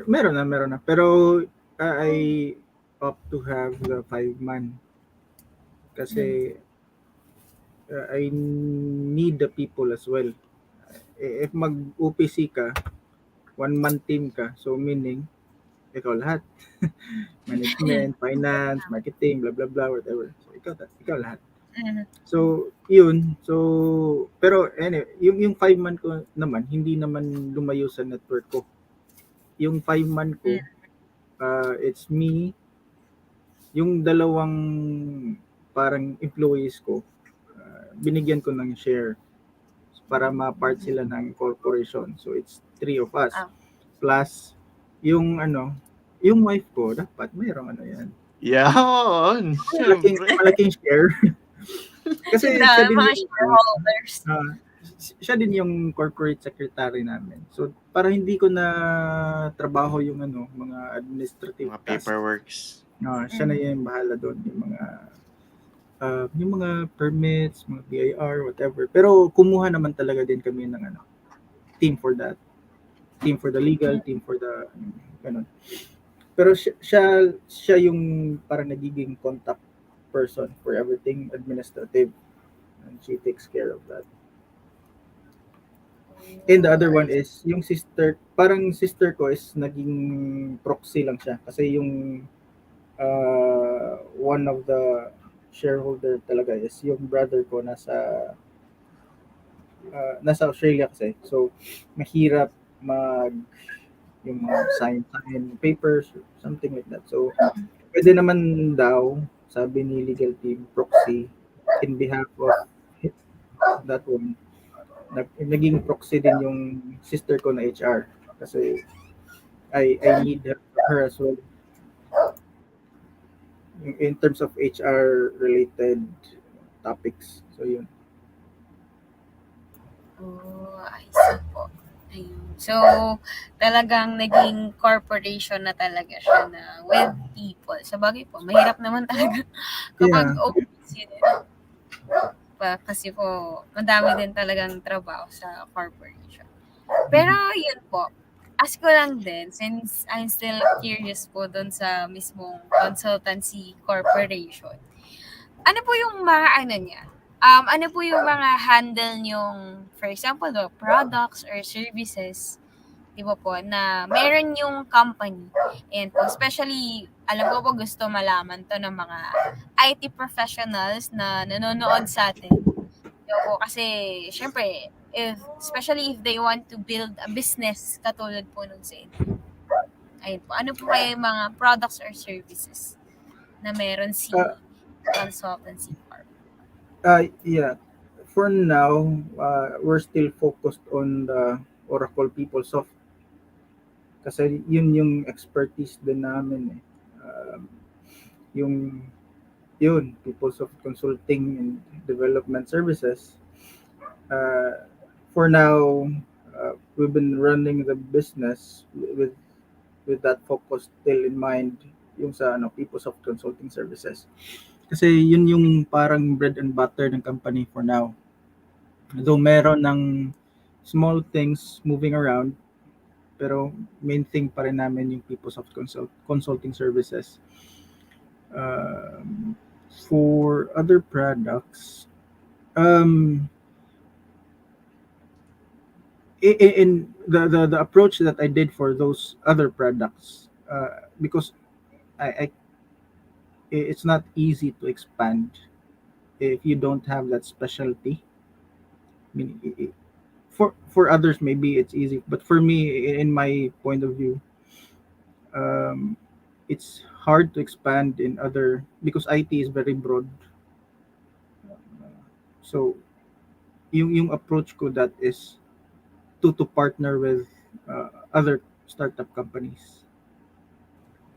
Meron na. Pero I opt to have the 5-man kasi I need the people as well. If mag-OPC ka, 1-man team ka, so meaning ikaw lahat. Management, finance, marketing, blah blah blah, whatever. So ikaw lahat. So, yun. So, pero anyway, yung 5-man ko naman, hindi naman lumayo sa network ko. Yung 5-man ko, it's me, yung dalawang parang employees ko, binigyan ko ng share para ma-part sila ng corporation. So, it's 3 of us. Plus, yung wife ko, dapat mayroong yan. Yan! Malaking share. Kasi siya din mga yung shareholders. Siya din yung corporate secretary namin. So para hindi ko na trabaho yung mga administrative Mga tasks. paperworks. Siya na yung bahala doon yung mga permits, mga BIR, whatever. Pero kumuha naman talaga din kami ng team for that. Team for the legal, team for the ganun. Pero siya yung parang nagiging contact person for everything administrative, and she takes care of that. And the other one is yung parang sister ko is naging proxy lang siya kasi yung one of the shareholder talaga is yung brother ko nasa Australia kasi. So mahirap yung sign papers or something like that. So pwede naman daw, sabi ni legal team, proxy in behalf of that one. Naging proxy din yung sister ko na HR kasi I need her as well in terms of HR related topics. So yun. I see po. Ayun. So, talagang naging corporation na talaga siya na with people. Sa bagay po, mahirap naman talaga kapag Yeah. office yun. Kasi po, madami din talagang trabaho sa corporation. Pero yun po, ask ko lang din, since I'm still curious po dun sa mismong consultancy corporation, ano po yung mga ano niya? Ano po yung mga handle nyong, for example, the products or services, di ba po, na meron yung company. And po, especially, alam ko po gusto malaman to ng mga IT professionals na nanonood sa atin. Di ba po, kasi, syempre, especially if they want to build a business katulad po nung sa inyo. Ayun po, ano po kayo yung mga products or services na meron si Uh, consultancy firm? yeah. For now, we're still focused on the Oracle PeopleSoft kasi yun yung expertise din namin eh. Yung yun, PeopleSoft Consulting and Development Services. For now, we've been running the business with that focus still in mind yung sa PeopleSoft Consulting Services. Kasi yun yung parang bread and butter ng company for now. Though meron ng small things moving around, pero main thing pa rin namin yung PeopleSoft Consulting Services. For other products, in the approach that I did for those other products, because I it's not easy to expand if you don't have that specialty. I mean, for others maybe it's easy, but for me, in my point of view, it's hard to expand in other because IT is very broad. So yung approach ko that is to partner with other startup companies.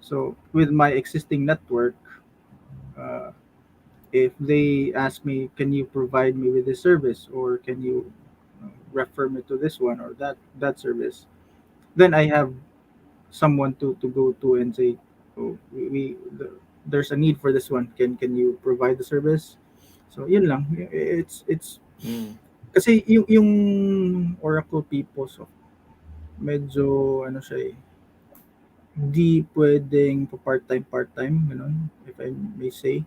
So with my existing network, uh, if they ask me, can you provide me with this service, or can you refer me to this one or that service, then I have someone to go to and say, oh, there's a need for this one. Can you provide the service? So yun lang. It's kasi yung Oracle people, so medyo ano siya eh, di pwedeng part-time, ganun, if I may say.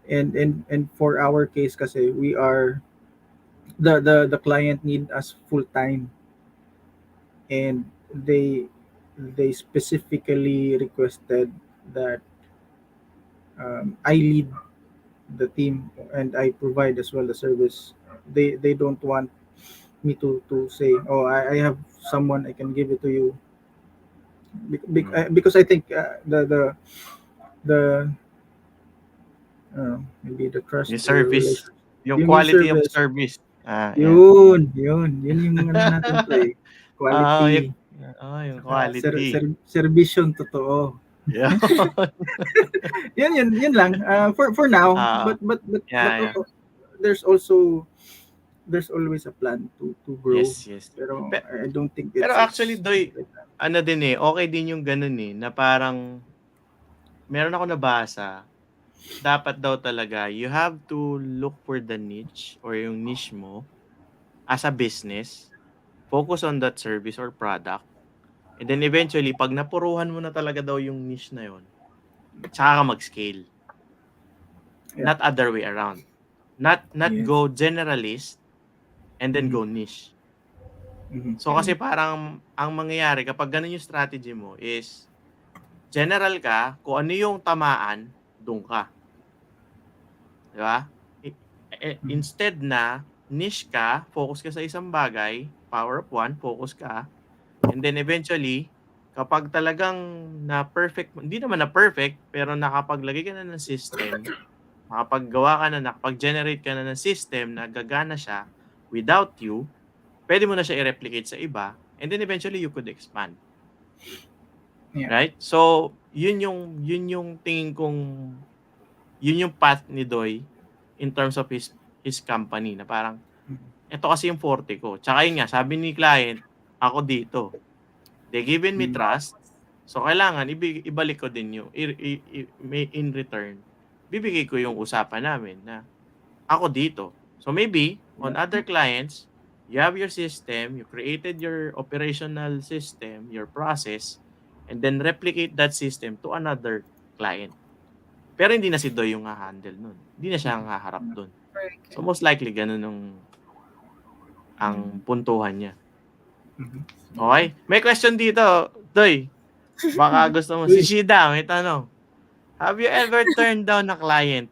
And for our case kasi we are the client need us full time, and they specifically requested that I lead the team and I provide as well the service. They don't want me to say, oh, I have someone, I can give it to you. Because I think the maybe the trust Yung or service, relation, yung yung quality of service, service. Yeah. yun yung ano natin to eh, quality, Yung quality. serbisyong totoo. Yeah. Yun lang for now, but Yeah. there's always a plan to grow. Yes. Pero Pe- I don't think Pero actually, it's Doy, like that. ano din eh, okay din yung ganun eh, na parang meron ako nabasa, dapat daw talaga, you have to look for the niche or yung niche mo as a business, focus on that service or product, and then eventually, pag napuruhan mo na talaga daw yung niche na yon, tsaka ka mag-scale. Yeah. Not other way around. Not Yes. go generalist and then Mhm. go niche. Mhm. So kasi parang ang mangyayari kapag ganun yung strategy mo is general ka, kung ano yung tamaan, doon ka. Di ba? Instead na niche ka, focus ka sa isang bagay, power of one, focus ka, and then eventually, kapag talagang na perfect, hindi naman na perfect, pero nakapaglagay ka na ng system, nakapaggawa ka na, nakapag-generate ka na ng system na gagana siya without you, pwede mo na siya i-replicate sa iba, and then eventually you could expand. Yeah. Right? So, yun yung tingin kong yun yung path ni Doy in terms of his company na parang ito kasi yung forte ko. Tsaka yun nga, sabi ni client, ako dito. They given me trust. So, kailangan ibalik ko din yung, in return, bibigay ko yung usapan namin na ako dito. So, maybe, on other clients, you have your system, you created your operational system, your process, and then replicate that system to another client. Pero hindi na si Doy yung ha-handle nun. Hindi na siya ang haharap dun. So, most likely, ganun ang puntuhan niya. Okay? May question dito, Doy. Baka gusto mo. Si Shida, may tanong. Have you ever turned down a client?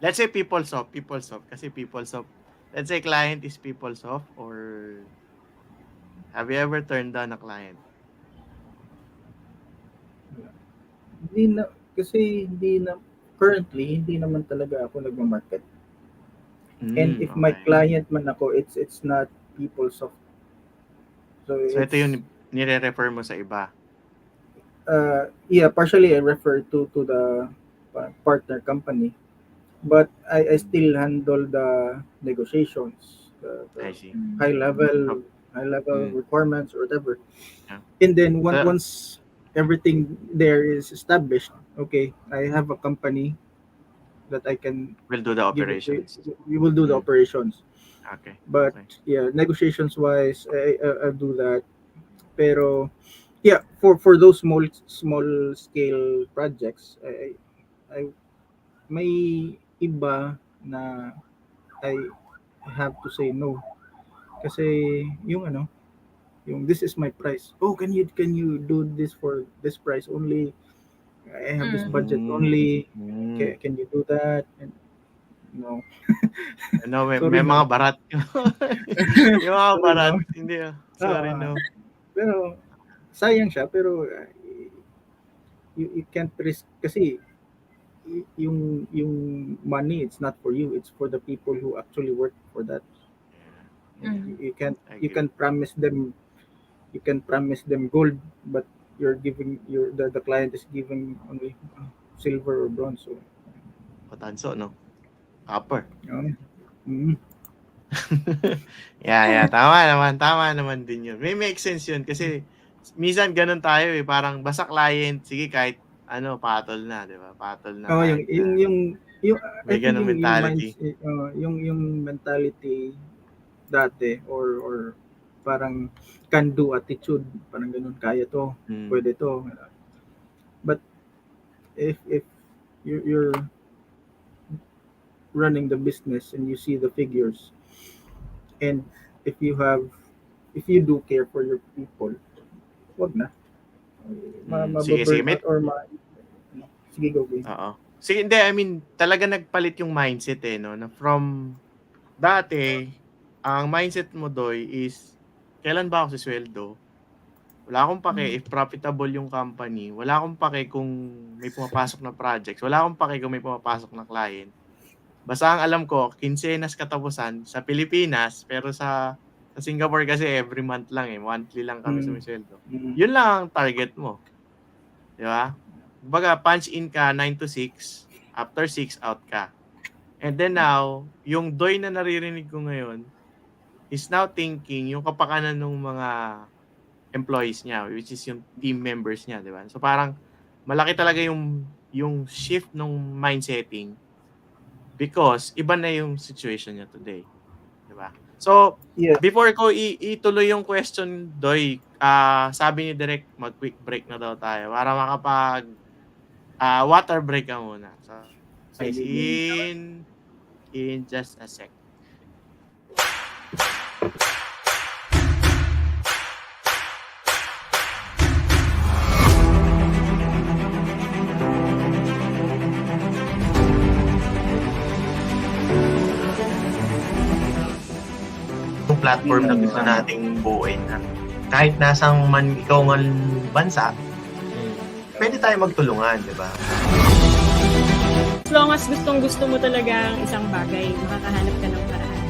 Let's say PeopleSoft. Kasi PeopleSoft. Let's say client is PeopleSoft, or have you ever turned down a client? Currently, hindi naman talaga ako nagma-market. And if Okay. my client man ako, it's not PeopleSoft. So ito yung nire-refer mo sa iba. Yeah, partially I refer to the partner company, but I still handle the negotiations, I see. high level requirements or whatever. Yeah. And then So- once everything there is established, okay, I have a company that I can We'll do the operations. we will do the operations. Okay. But Okay. yeah, negotiations wise, I do that. Pero yeah, for those small scale projects, I may iba na I have to say no. Kasi yung this is my price. Oh, can you do this for this price only? I have this budget only. Can you do that? And, no. No, may Sorry, mga no. barat. Yung mga Sorry, barat. no. Hindi. Sorry, no. Pero sayang siya, pero you can't risk kasi yung money, it's not for you, it's for the people who actually work for that. You can promise them gold, but you're giving the client is giving only silver or bronze. So Patanso, no? Copper. mm. Yeah. Tama naman din yun. May make sense yun kasi minsan ganun tayo eh. Parang basta client, sige kahit patol na, di ba? Patol na. Oh, kahit yung may ganung mentality. Yung mentality dati or parang can do attitude, parang ganun, kaya to, pwede to. But if you're running the business and you see the figures, and if you do care for your people, wag na. Sige. Sige, go. Oo. Sige, hindi, I mean, talaga nagpalit yung mindset eh, no? Na from dati, ang mindset mo, Doy, is kailan ba ako sweldo? Wala akong pake if profitable yung company. Wala akong pake kung may pumapasok na projects. Wala akong pake kung may pumapasok na client. Basta ang alam ko, quincenas katapusan sa Pilipinas, pero sa Singapore kasi every month lang eh. Monthly lang kami sumisweldo. Yun lang ang target mo. Di ba? Baga, punch in ka 9 to 6, after 6 out ka. And then now, yung Doy na naririnig ko ngayon is now thinking yung kapakanan ng mga employees niya, which is yung team members niya, di ba? So parang malaki talaga yung shift ng mindsetting because iba na yung situation niya today. Di ba? So, before ko ituloy yung question, Doy, sabi ni Direk, mag-quick break na daw tayo para makapag water break ka muna. So, guys, in just a sec. Platform na gusto nating buuin na kahit nasang man ikaw ng bansa, pwede tayo magtulungan, di ba? As long as gustong-gusto mo talaga ang isang bagay, makakahanap ka ng paraan.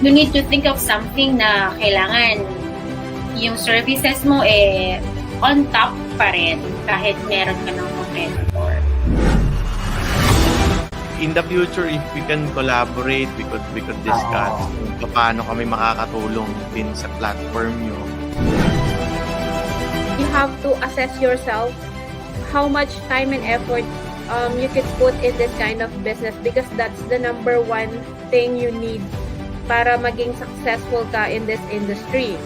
You need to think of something na kailangan yung services mo on top pa rin kahit meron ka ng competitor. in the future, if we can collaborate, we could discuss kung paano kami makakatulong din sa platform nyo. You have to assess yourself how much time and effort you could put in this kind of business, because that's the number one thing you need para maging successful ka in this industry.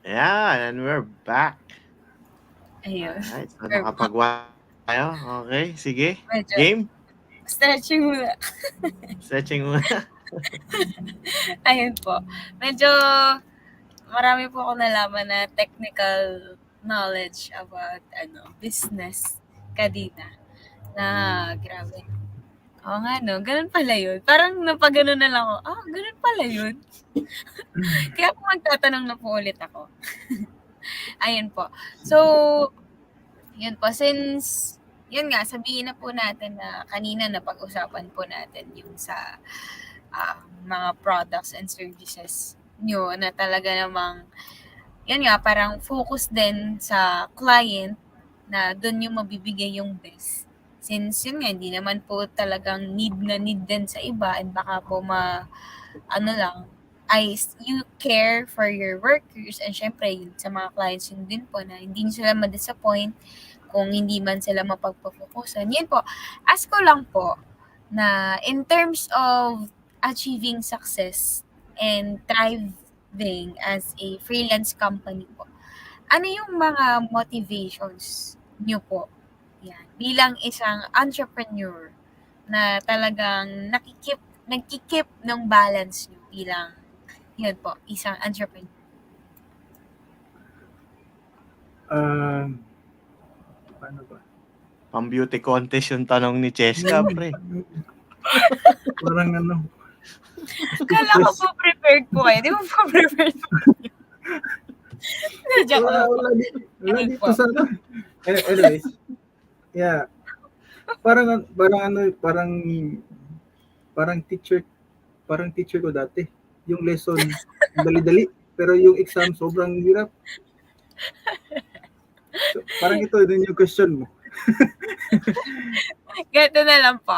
Yeah, and we're back. Ayun. Alright, so nakapagawa tayo. Okay, sige. Medyo, Game? stretching muna. Stretching muna. Ayun po. Medyo marami po ako nalaman na technical knowledge about business kanina. Na grabe. Oo nga no, ganun pala yun. Parang napagano na lang ako, ganun pala yun. Kaya po magtatanong na po ulit ako. Ayun po. So, yun po, since, yun nga, sabihin na po natin na kanina na pag-usapan po natin yung sa mga products and services nyo na talaga namang, yun nga, parang focus din sa client na doon yung mabibigay yung best. Since yun nga, hindi naman po talagang need din sa iba and baka po you care for your workers and syempre yun sa mga clients yun din po na hindi sila ma-disappoint kung hindi man sila mapagpafokusan. Yun po, ask ko lang po na in terms of achieving success and thriving as a freelance company po, ano yung mga motivations nyo po? Yan, bilang isang entrepreneur na talagang nagkikip ng balance nyo bilang, yun po, isang entrepreneur. Paano ba? Pang beauty contest yung tanong ni Cheska, pre. Parang Kala ko po prepared po kayo. Di ba po prepared po kayo? Joke lang po. Wala dito sa anyways. Yeah. Parang teacher ko dati. Yung lesson dali-dali, pero yung exam sobrang hirap. So, parang ito din yung question mo. Ganito na lang po.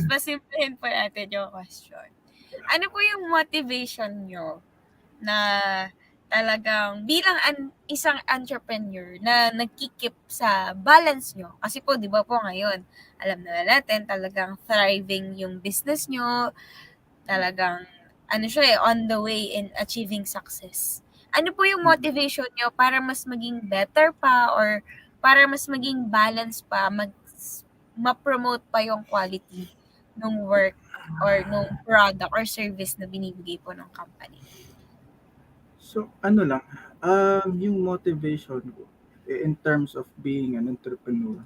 Pasimplihin po natin yung question. Ano po yung motivation nyo na talagang bilang isang entrepreneur na nagkikip sa balance nyo? Kasi po, di ba po ngayon, alam na natin, talagang thriving yung business nyo, talagang, on the way in achieving success. Ano po yung motivation nyo para mas maging better pa or para mas maging balance pa, ma-promote pa yung quality ng work or ng product or service na binibigay po ng company? So, yung motivation ko in terms of being an entrepreneur,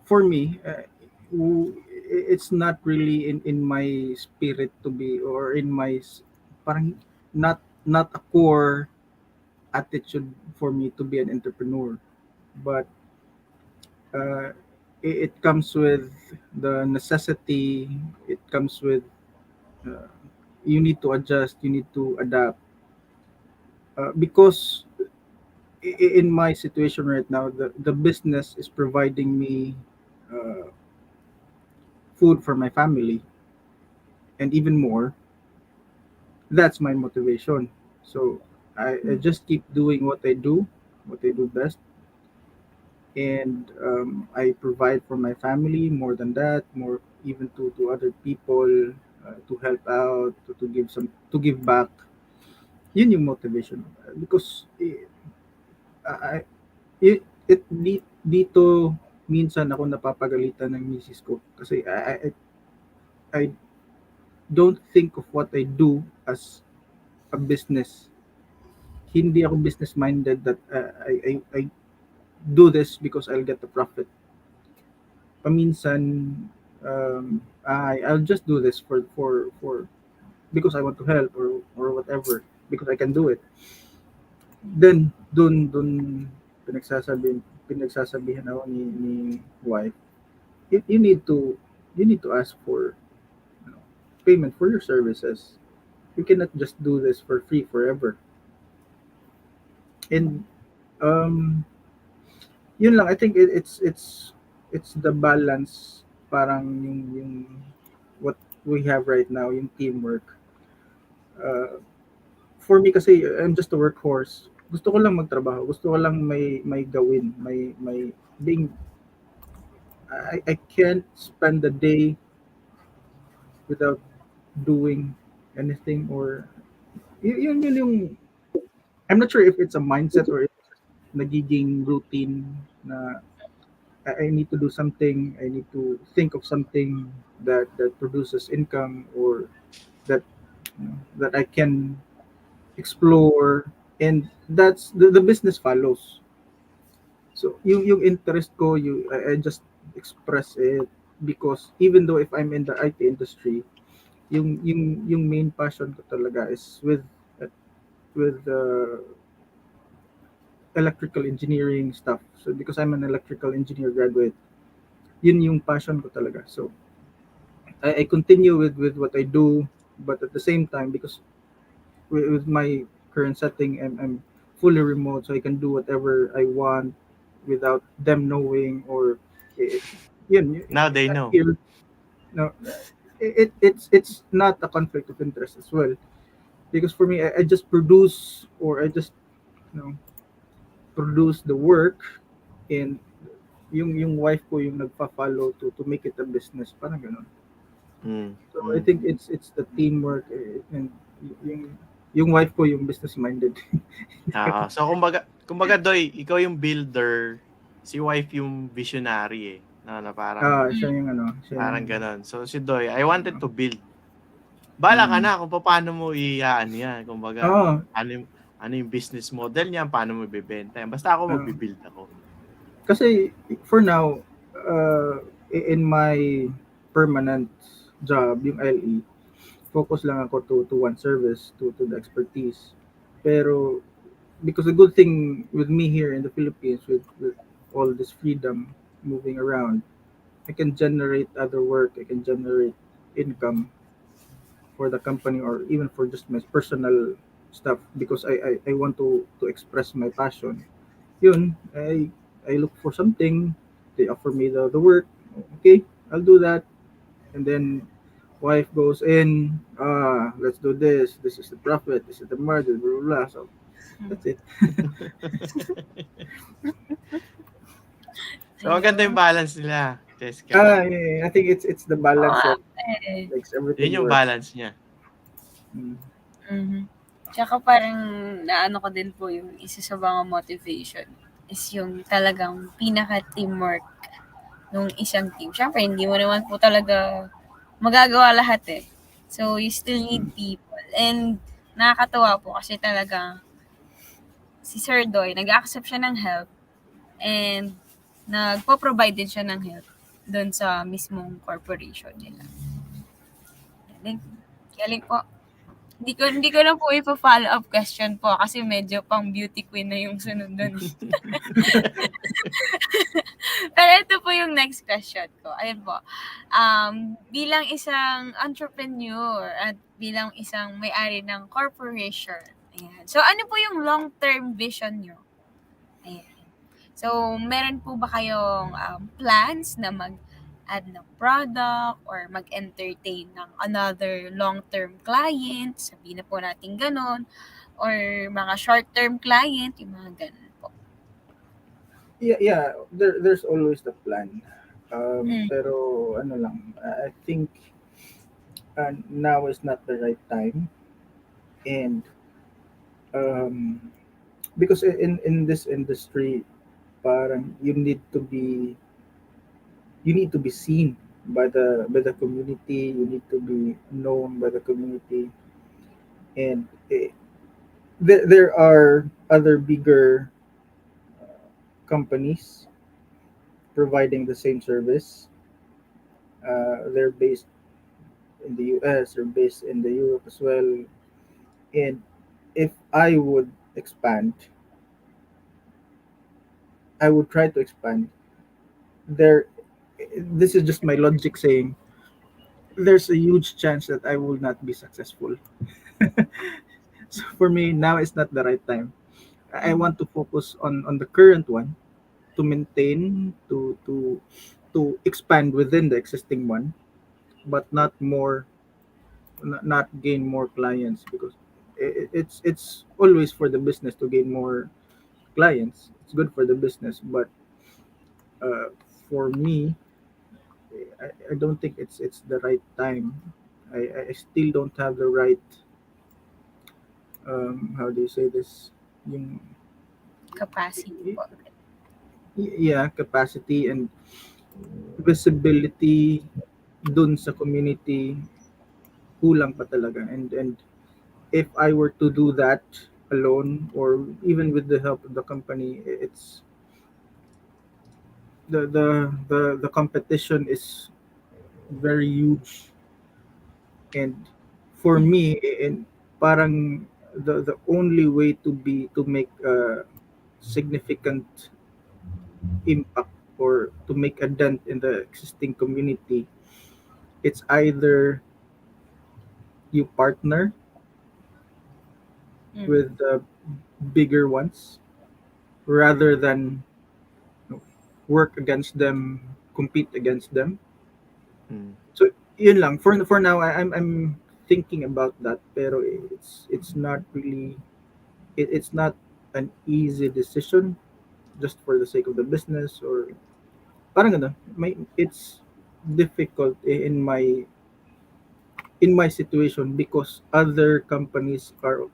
for me, it's not really in my spirit to be, or in my, parang not a core attitude for me to be an entrepreneur, but it comes with the necessity. It comes with you need to adjust, you need to adapt, because in my situation right now, the business is providing me food for my family, and even more. That's my motivation. So I just keep doing what I do best, and I provide for my family, more than that, more even to other people, to help out, to give back. Yun yung motivation, because dito minsan ako napapagalitan ng misis ko kasi I don't think of what I do as a business. Hindi ako business minded that I do this because I'll get the profit. Paminsan I'll just do this for because I want to help or whatever because I can do it. Then dun pinagsasabihan ako ni wife, you need to ask for, you know, payment for your services. You cannot just do this for free forever. And um yun lang, I think it's the balance, parang yung what we have right now, yung teamwork. For me kasi I'm just a workhorse. Gusto ko lang magtrabaho, gusto ko lang may gawin, may being I can't spend the day without doing anything, or yun yung I'm not sure if it's a mindset or it's nagiging routine na I need to do something, I need to think of something that produces income, or that, you know, that I can explore, and that's the business follows. So yung interest ko, I just express it because even though if I'm in the IT industry, yung main passion ko talaga is with electrical engineering stuff. So because I'm an electrical engineer graduate, yun yung passion ko talaga. So I continue with what I do, but at the same time, because with my current setting, I'm fully remote, so I can do whatever I want without them knowing, or eh, yun, Now they I know. feel, no, it's not a conflict of interest as well, because for me, I just produce, or I just, you know, produce the work, and yung wife ko yung nagpa-follow to make it a business, parang ganun. Mm. So I think it's the teamwork, and yung yung wife ko yung business minded. So kumbaga Doy, ikaw yung builder, si wife yung visionary eh. Na parang Siya yung ano, siya parang yung ganon. So si Doy, I wanted to build. Bala ka Mm. na kung paano mo iaan yan. Kumbaga, Oo. ano yung business model niyan, paano mo ibebenta yan. Basta ako Oo. magbibuild ako. Kasi for now, in my permanent job, yung LE, focus lang ako to one service, to the expertise. Pero because the good thing with me here in the Philippines, with all this freedom moving around, I can generate other work, I can generate income for the company, or even for just my personal stuff, because I want to express my passion. Yun, I look for something, they offer me the work, okay, I'll do that. And then wife goes in, let's do this is the profit, this is the margin, blah blah blah. So that's it. So maganda yung balance nila, Jessica. Yeah, I think it's the balance that makes everything Yun yung work. balance niya. Mhm. Tsaka parang naano ko din po yung isa sa mga motivation is yung talagang pinaka-teamwork nung isang team. Siyempre, hindi mo naman po talaga magagawa lahat eh. So, you still need people. And nakakatawa po kasi talaga si Sir Doy, nag-accept siya ng help and nagpo-provide din siya ng help doon sa mismong corporation nila. Galing. Galing po. Hindi ko na po ipa-follow up question po kasi medyo pang beauty queen na yung sunod doon. Pero ito po yung next question ko. Ayun po. Bilang isang entrepreneur at bilang isang may-ari ng corporation. Ayan. So, ano po yung long-term vision nyo? Ayan. So, meron po ba kayong plans na mag-add ng product or mag-entertain ng another long-term client? Sabihin na po natin ganon. Or mga short-term client, yung mga ganon po. Yeah, there's always the plan. Mm. Pero ano lang, I think now is not the right time, and because in this industry, parang you need to be you need to be seen by the community. You need to be known by the community, and there are other bigger companies providing the same service. They're based in the US or based in the Europe as well. And if I would expand, I would try to expand. There, this is just my logic saying there's a huge chance that I will not be successful. So for me, now is not the right time. I want to focus on the current one, to maintain, to expand within the existing one, but not gain more clients, because it's always for the business to gain more clients. It's good for the business, but uh, for me, I don't think it's the right time. I still don't have the right, how do you say this, yung, Capacity po. yeah, capacity and visibility dun sa community. Kulang pa talaga, and if I were to do that alone, or even with the help of the company, it's the competition is very huge. And for me, and parang the only way to make a significant impact, or to make a dent in the existing community, it's either you partner Mm. with the bigger ones, rather than work against them, compete against them. Mm. So yun lang for now. I'm thinking about that, pero it's not really, it's not an easy decision, just for the sake of the business, or parang ano, it's difficult in my situation, because other companies are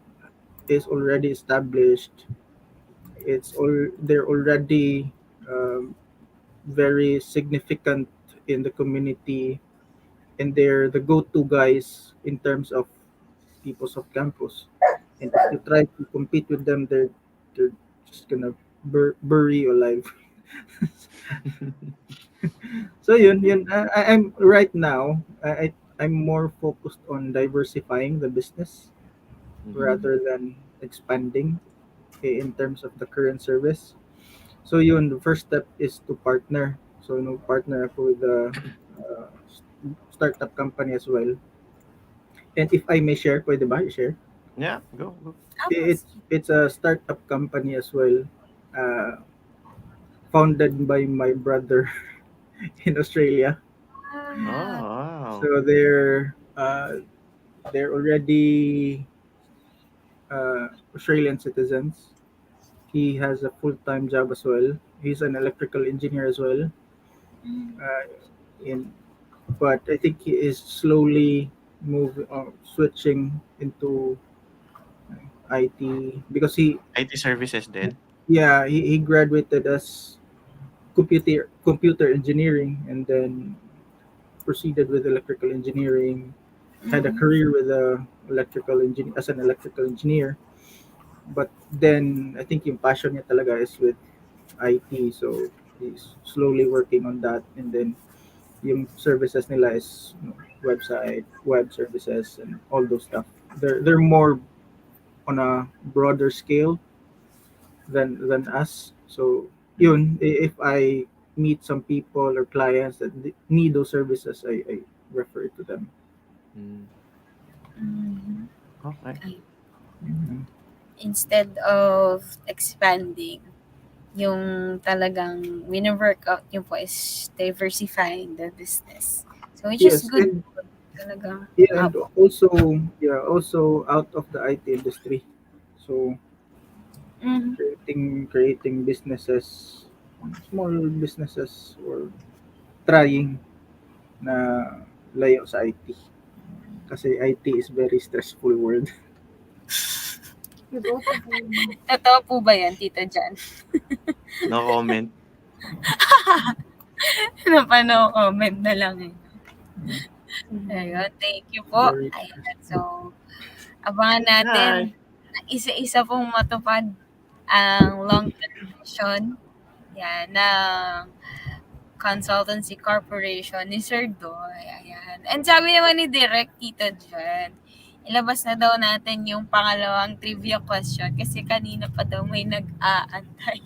is already established. They're already very significant in the community, and they're the go-to guys in terms of peoples of campus. And if you try to compete with them, they're just gonna bury you alive. So yun. I'm right now. I'm more focused on diversifying the business, Mhm. rather than expanding in terms of the current service. So yun, the first step is to partner. So partner ako with a uh, startup company as well. And if I may share, pwede ba i-share? Yeah, go. Apo, sige. It's a startup company as well, uh, founded by my brother in Australia. Oh, Ah, wow. So they're already Australian citizens. He has a full-time job as well. He's an electrical engineer as well. mm, Uh, in But I think he is slowly switching into IT, because IT services din? yeah, he graduated as computer engineering, and then proceeded with electrical engineering, had a mm, career with a electrical engineer as an electrical engineer. But then I think yung passion niya talaga is with IT, so he's slowly working on that. And then yung services nila is website, web services, and all those stuff. They're more on a broader scale than us. So Mm. yun, if I meet some people or clients that need those services, I refer to them. Mm. mhm. Okay. Ay, Mhm. instead of expanding, yung talagang wino-workout niyo po is diversifying the business. So, which is Yes, good and po talaga. yeah, and Apo. also out of the IT industry. So Mhm. creating businesses, small businesses, or trying na layo sa IT. Kasi IT is very stressful world. Nag-OFW po. Totoo po ba yan, Tito Jan? No comment. Napano comment na lang eh. Ayun, thank you po. Very Ayan, so abangan natin na isa-isa pong matupad ang long-term vision yan, ng consultancy corporation ni Sir Doy. Ayan. And sabi naman ni Direk Tito dyan, ilabas na daw natin yung pangalawang trivia question kasi kanina pa daw may nag-aantay.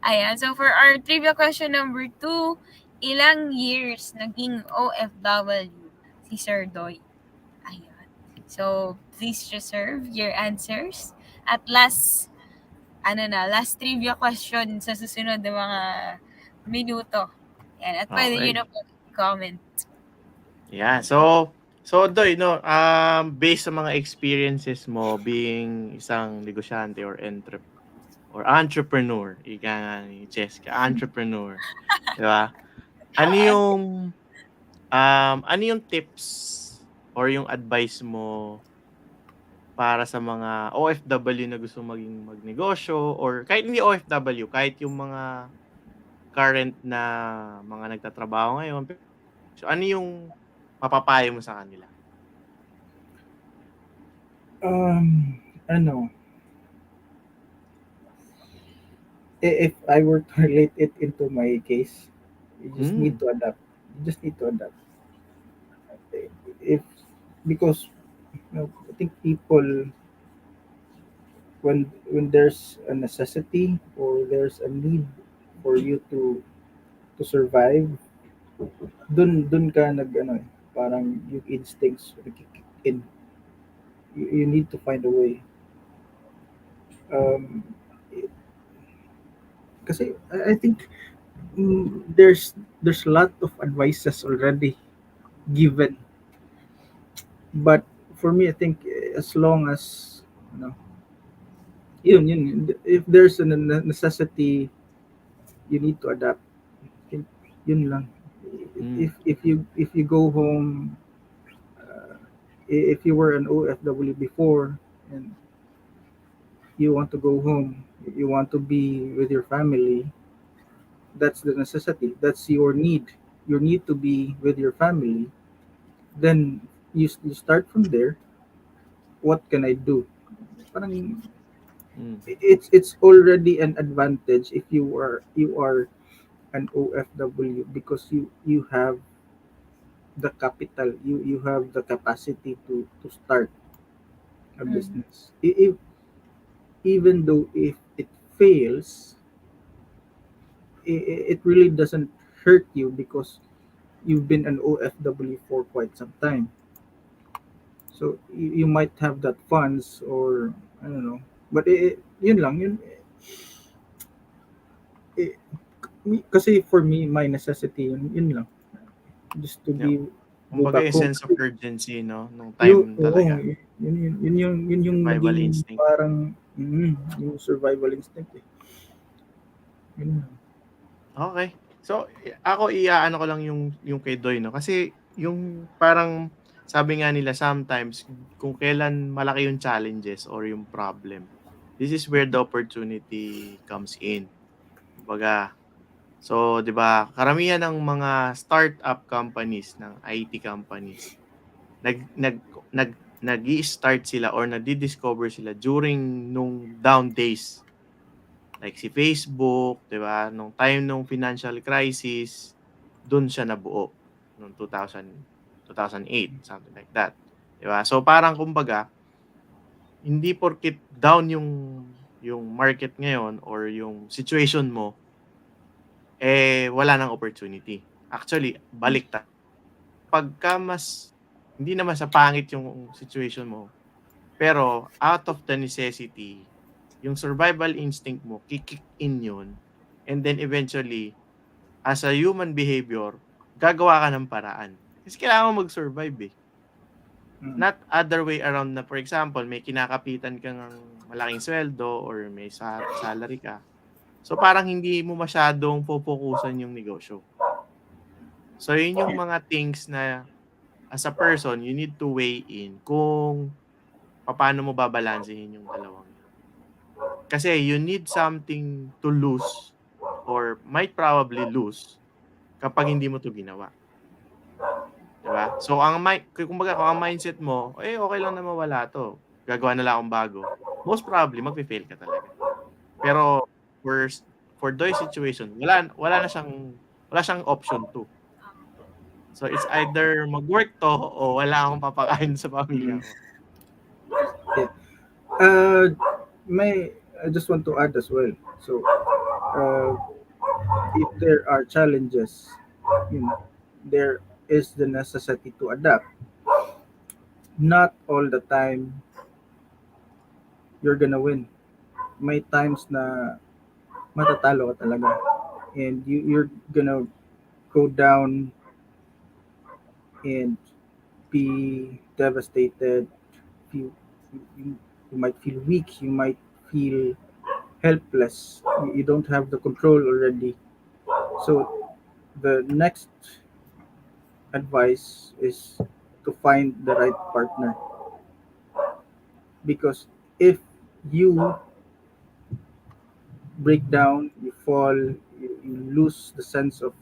Ayan. So, for our trivia question number 2, ilang years naging OFW si Sir Doy? Ayan. So, please reserve your answers. At last trivia question sa susunod na mga minuto. Yan. At pwede Okay. nyo na po comment. Yeah. So Doy, no, based sa mga experiences mo being isang negosyante or entrepreneur, ika nga ni Cheska, entrepreneur, di ba? Ano yung tips or yung advice mo para sa mga OFW na gusto magnegosyo or kahit hindi OFW, kahit yung mga current na mga nagtatrabaho ngayon. So ano yung mapapayo mo sa kanila? Ano, if I were to relate it into my case, you just need to adapt. You just need to adapt. If because I think people when there's a necessity or there's a need for you to survive, dun ka parang yung instincts kick in. You need to find a way. Um, kasi I think there's a lot of advices already given, but for me I think as long as yun if there's a necessity you need to adapt. I think yun lang. If you go home, if you were an OFW before and you want to go home, you want to be with your family, that's the necessity, that's your need to be with your family. Then you start from there. What can I do? Parang it's already an advantage if you are an OFW because you have the capital, you have the capacity to start a business. Even though if it fails, it really doesn't hurt you because you've been an OFW for quite some time. So you might have that funds or I don't know, but yun lang kasi for me my necessity yun lang, just to be go Kumbaga back yung home. sense of urgency, no? Nung time talaga. Yun yung Survival naging instinct. parang yung survival instinct eh. Yun lang. Okay. So, ako iaano ko lang yung kay Doy, no? Kasi yung parang sabi nga nila sometimes kung kailan malaki yung challenges or yung problem, this is where the opportunity comes in. Kumbaga, so 'di ba, karamihan ng mga startup companies, ng IT companies, nag-i-start sila or nadi-discover sila during nung down days. Like si Facebook, 'di ba? Nung time nung financial crisis, dun siya nabuo nung 2008, something like that. 'Di ba? So parang kumbaga, hindi porket down yung market ngayon or yung situation mo, wala nang opportunity. Actually, baliktad. Pagka hindi naman sa pangit yung situation mo, pero out of the necessity, yung survival instinct mo, kick in yun. And then eventually, as a human behavior, gagawa ka ng paraan. Kasi kailangan mo mag-survive eh. Not other way around na, for example, may kinakapitan kang malaking sweldo or may salary ka. So parang hindi mo masyadong focusan yung negosyo. So yun yung mga things na as a person, you need to weigh in kung paano mo babalansehin yung dalawang yun. Kasi you need something to lose or might probably lose kapag hindi mo 'to ginawa. 'Di ba? So kumbaga kung ang mindset mo, okay lang na mawala 'to, gagawa na lang akong bago, most probably magfe-fail ka talaga. Pero for Doy's situation, wala siyang option 2. So it's either mag-work 'to o wala akong papakain sa pamilya ko. Uh, I just want to add as well. So, if there are challenges, there is the necessity to adapt. Not all the time you're gonna win. May times na matatalo ka talaga, and you're gonna go down and be devastated. You, you might feel weak. You might feel helpless. You don't have the control already. So the next advice is to find the right partner, because if you break down, you fall, you lose the sense of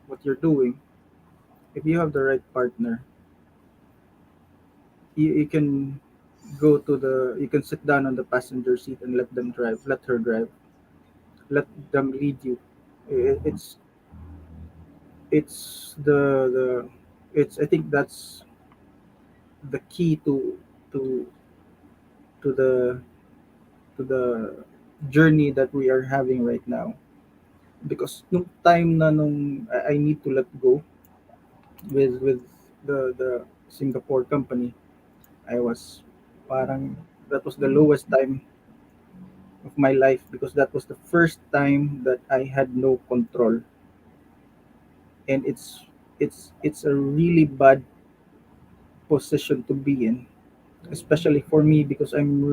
what you're doing. If you have the right partner, you can you can sit down on the passenger seat and let her drive, let them lead you. It's the it's I think that's the key to to the to the journey that we are having right now, because nung time na nung I need to let go with the Singapore company, I was parang that was the lowest time of my life, because that was the first time that I had no control, and it's a really bad position to be in, especially for me, because I'm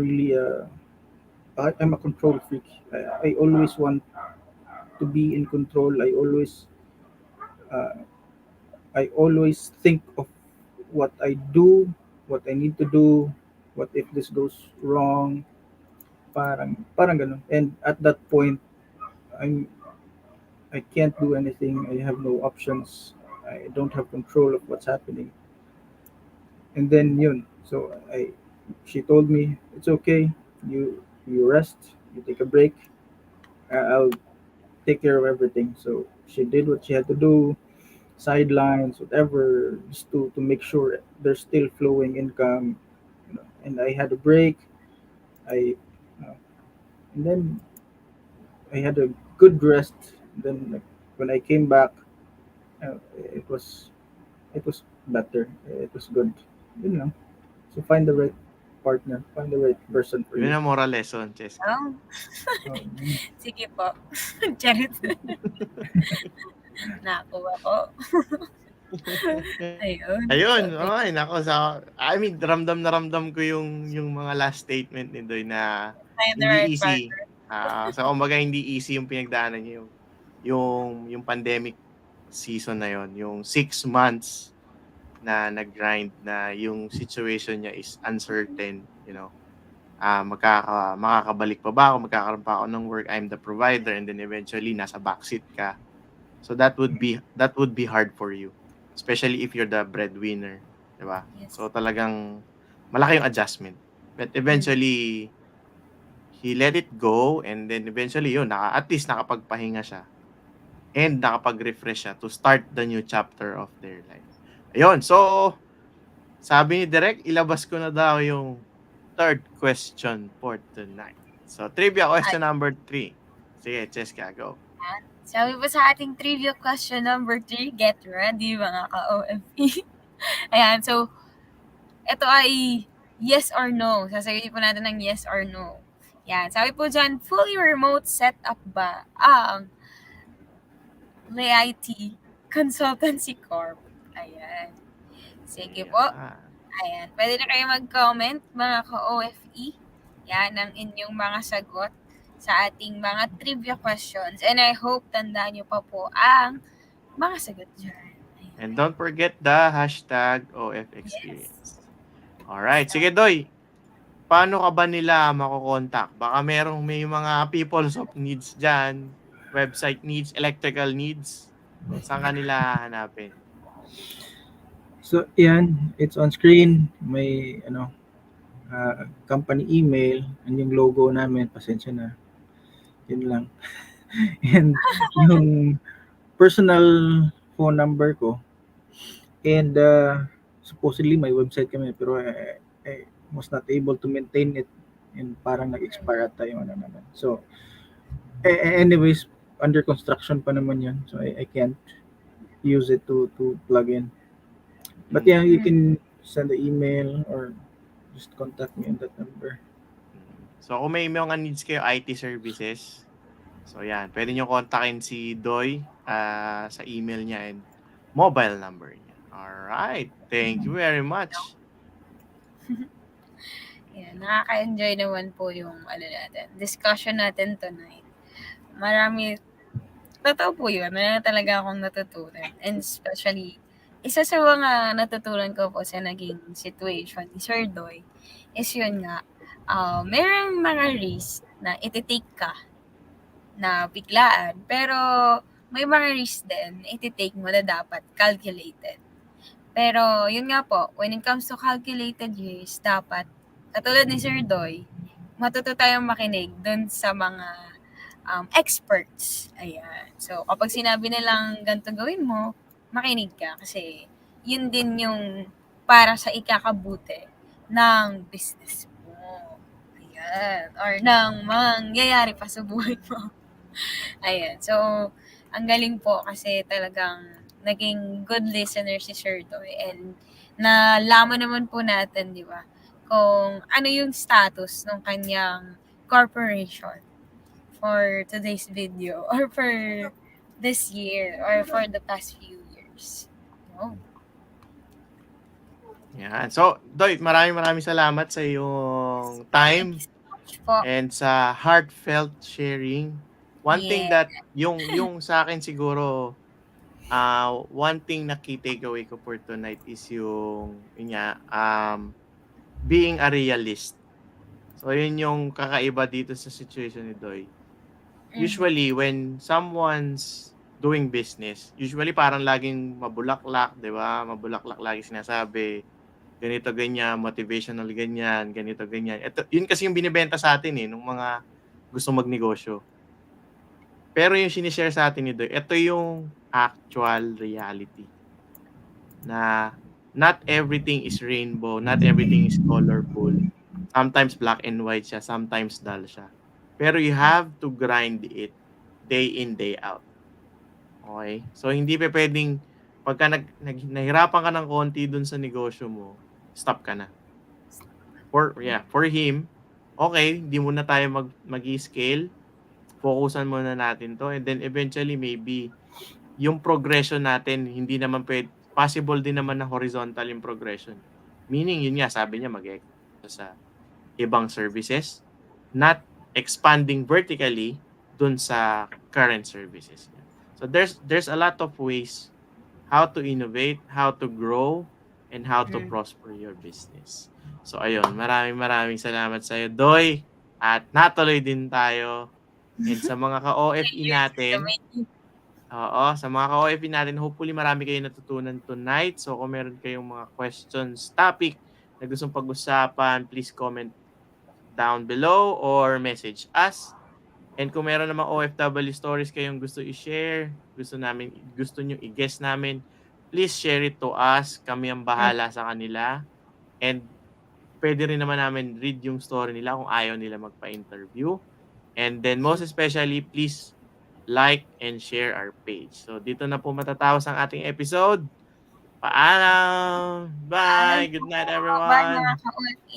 a control freak. I always want to be in control. Uh, I always think of what I do, what I need to do, what if this goes wrong, parang ganun. And at that point, I'm I can't do anything. I have no options. I don't have control of what's happening. And then yun. So she told me it's okay. You rest. You take a break. I'll take care of everything. So she did what she had to do, sidelines, whatever, just to make sure there's still flowing income. And I had a break. I and then I had a good rest. Then like, when I came back, it was better. It was good. So find the right partner, find the right person for Yun you. ang moral lesson, Cheska. Oh, So, sige po. Charit. Nakuha ko. Ayun. Ayun, So, okay, nako I mean, ramdam na ramdam ko yung mga last statement ni Doy na find the right hindi easy. partner. So kumbaga hindi easy yung pinagdaanan niyo, yung pandemic season na yon, yung 6 months na nag-grind, na yung situation niya is uncertain, makakabalik pa ba ako, magkakaroon pa ako ng work, I'm the provider, and then eventually nasa backseat ka. So that would be hard for you, especially if you're the breadwinner, 'di ba? Yes. So talagang malaki yung adjustment. But eventually he let it go, and then eventually yun, at least nakapagpahinga siya and nakapag-refresh siya to start the new chapter of their life. Ayun, so sabi ni Direk, ilabas ko na daw yung third question for tonight. So trivia question number 3. Sige, Cheska, go. Sabi po sa ating trivia question number 3, get ready mga ka-OFE. Ayan, so ito ay yes or no. Sasagutin po natin ng yes or no. Yan, sabi po dyan, fully remote setup ba ang LAIT Consultancy Corp? Ayan. Sige po. Ayan. Pwede na kayo mag-comment, mga ka-OFE. Yan ang inyong mga sagot sa ating mga trivia questions. And I hope tandaan nyo pa po ang mga sagot dyan. Ayan. And don't forget the hashtag OFExperience. Alright, sige Doy. Paano ka ba nila makokontak? Baka may mga peoples of needs dyan, website needs, electrical needs. Saan ka nila hahanapin? So, yan. It's on screen. May, company email. And yung logo namin, pasensya na. Yun lang. And yung personal phone number ko. And supposedly may website kami pero I was not able to maintain it and parang nag-expire ata yung ano naman. So anyways, under construction pa naman yun. So I can't use it to plug in. But yeah, you can send the email or just contact me on that number. So kung may mga needs kayo IT services, so yan, pwede nyo kontakin si Doy sa email niya and mobile number niya. Alright, thank you very much. Yan, nakaka-enjoy naman po yung discussion natin tonight. Marami, totoo po yun, na talaga akong natutunan. And especially, isa sa mga natutunan ko po sa naging situation ni Sir Doy is yun nga, merong mga risk na iti-take ka na biglaan, pero may mga risk din na iti-take mo na dapat calculated. Pero yun nga po, when it comes to calculated risk, dapat katulad ni Sir Doy, matuto tayong makinig dun sa mga experts. Ayan. So, kapag sinabi nilang ganito gawin mo, makinig ka kasi yun din yung para sa ikakabuti ng business mo. Ayan. Or ng mangyayari pa sa buhay mo. Ayan. So, ang galing po kasi talagang naging good listener si Sir Doy and nalaman naman po natin, di ba, kung ano yung status ng kanyang corporation for today's video or for this year or for the past few years. Oh. Yan. So, Doy, maraming salamat sa iyong time Thank you so much po. and sa heartfelt sharing. One thing that yung sa akin siguro one thing na key takeaway ko for tonight is yung being a realist. So yun yung kakaiba dito sa situation ni Doy. Usually when someone's doing business, usually parang laging mabulaklak, 'di ba? Mabulaklak lagi sinasabi. Ganito ganyan, motivational ganyan, ganito ganyan. Ito, yun kasi yung binibenta sa atin nung mga gusto magnegosyo. Pero yung sinishare sa atin ni Doy, ito yung actual reality. Na not everything is rainbow, not everything is colorful. Sometimes black and white siya, sometimes dull siya. Pero you have to grind it day in, day out. Okay? So, hindi pa pwedeng pagka nahirapan ka ng konti dun sa negosyo mo, stop ka na. For him, okay, hindi muna tayo mag-scale. Focusan muna natin to and then eventually maybe yung progression natin hindi naman possible din naman na horizontal yung progression. Meaning yun nga sabi niya sa ibang services, not expanding vertically dun sa current services niya. So there's a lot of ways how to innovate, how to grow, and how to prosper your business. So ayun, maraming salamat sa iyo, Doy. At natuloy din tayo. And sa mga ka-OFE natin, sa mga ka-OFE natin, hopefully marami kayo natutunan tonight. So kung meron kayong mga questions, topic na gustong pag-usapan, please comment down below or message us. And kung meron namang OFW stories kayong gusto i-share, gusto nyo i-guess namin, please share it to us. Kami ang bahala sa kanila. And pwede rin naman namin read yung story nila kung ayaw nila magpa-interview. And then most especially, please like and share our page. So dito na po matatapos ang ating episode. Paalam! Bye! Good night, everyone! Bye mga ka-OFE!